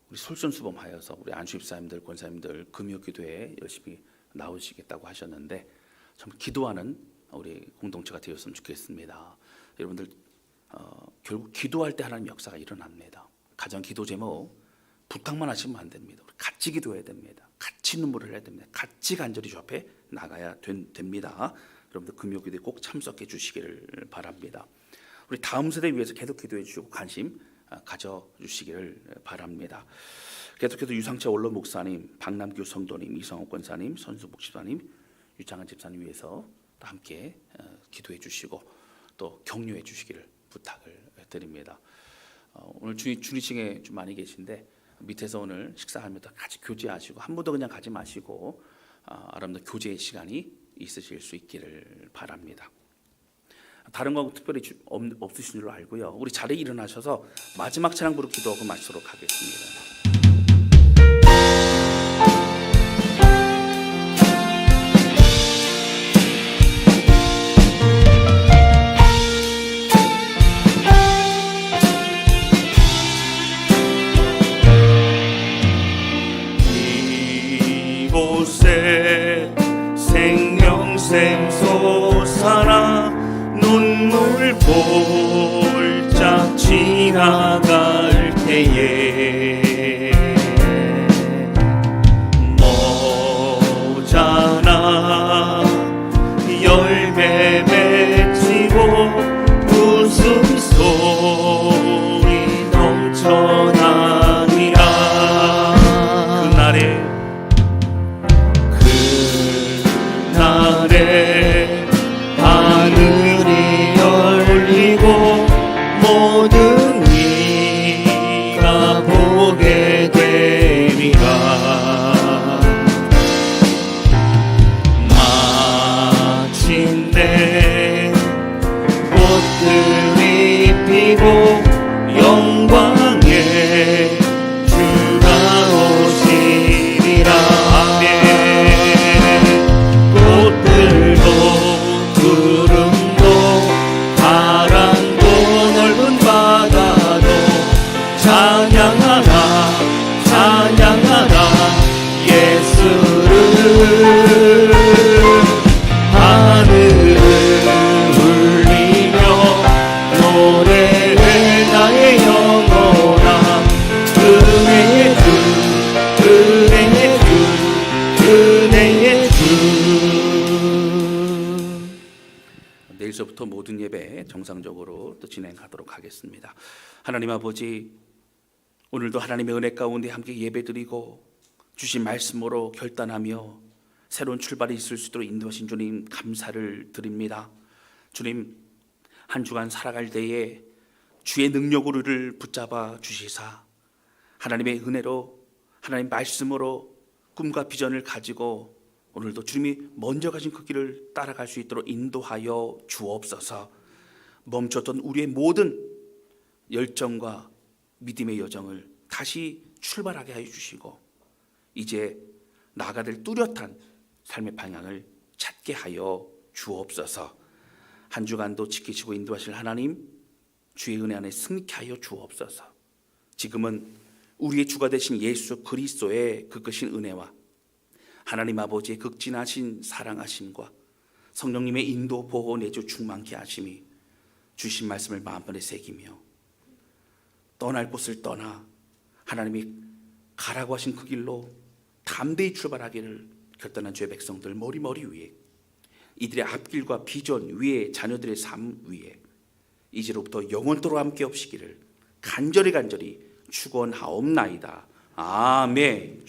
우리 솔선수범하여서 우리 안수집사님들, 권사님들 금요 기도회에 열심히 나오시겠다고 하셨는데 참 기도하는 우리 공동체가 되었으면 좋겠습니다. 여러분들 결국 기도할 때 하나님 역사가 일어납니다. 가정 기도 제목 부탁만 하시면 안 됩니다. 우리 같이 기도해야 됩니다. 같이 눈물을 해야 됩니다. 같이 간절히 주 앞에 나가야 됩니다. 여러분들 금요 기도에 꼭 참석해 주시기를 바랍니다. 우리 다음 세대 위해서 계속 기도해 주시고 관심 가져주시기를 바랍니다. 계속해서 유상채 원로 목사님, 박남규 성도님, 이성옥 권사님, 선수복 집사님, 유창한 집사님 위해서 또 함께 기도해 주시고 또 격려해 주시기를 부탁을 드립니다. 오늘 주니층에 좀 많이 계신데 밑에서 오늘 식사하면서 같이 교제하시고 한 분도 그냥 가지 마시고 아름다운 교제의 시간이 있으실 수 있기를 바랍니다. 다른 거 특별히 없으신 줄로 알고요. 우리 자리에 일어나셔서 마지막 찬양 부르 기도하고 마치도록 하겠습니다. 이곳에 생명샘 솟아나 눈물 볼짝 지나갈 때에 맺히고 웃음소리 넘쳐나니라. 그날에 하늘이 열리고 모든 이가 보게 되리라. 마침내 꽃들이 피고 영광의 주가 오시리라. 아멘. 꽃들도 구름도 바람도 넓은 바다도 찬양하라 찬양하라 예수를. 하늘을 울리며 노래해 나의 영혼아. 은혜의 주 은혜의 주 은혜의 주. 내일서부터 모든 예배 정상적으로 또 진행하도록 하겠습니다. 하나님 아버지, 오늘도 하나님의 은혜 가운데 함께 예배드리고 주신 말씀으로 결단하며 새로운 출발이 있을 수 있도록 인도하신 주님 감사를 드립니다. 주님, 한 주간 살아갈 때에 주의 능력으로 우리를 붙잡아 주시사 하나님의 은혜로 하나님 말씀으로 꿈과 비전을 가지고 오늘도 주님이 먼저 가신 그 길을 따라갈 수 있도록 인도하여 주옵소서. 멈췄던 우리의 모든 열정과 믿음의 여정을 다시 출발하게 하여 주시고 이제 나아가야 될 뚜렷한 삶의 방향을 찾게 하여 주옵소서. 한 주간도 지키시고 인도하실 하나님, 주의 은혜 안에 승리케 하여 주옵소서. 지금은 우리의 주가 되신 예수 그리스도의 그 크신 은혜와 하나님 아버지의 극진하신 사랑하심과 성령님의 인도 보호 내주 충만케 하심이 주신 말씀을 마음판에 새기며 떠날 곳을 떠나 하나님이 가라고 하신 그 길로 담대히 출발하기를 결단한 주의 백성들 머리머리 위에 이들의 앞길과 비전 위에 자녀들의 삶 위에 이제로부터 영원토록 함께 없시기를 간절히 축원하옵나이다. 아멘.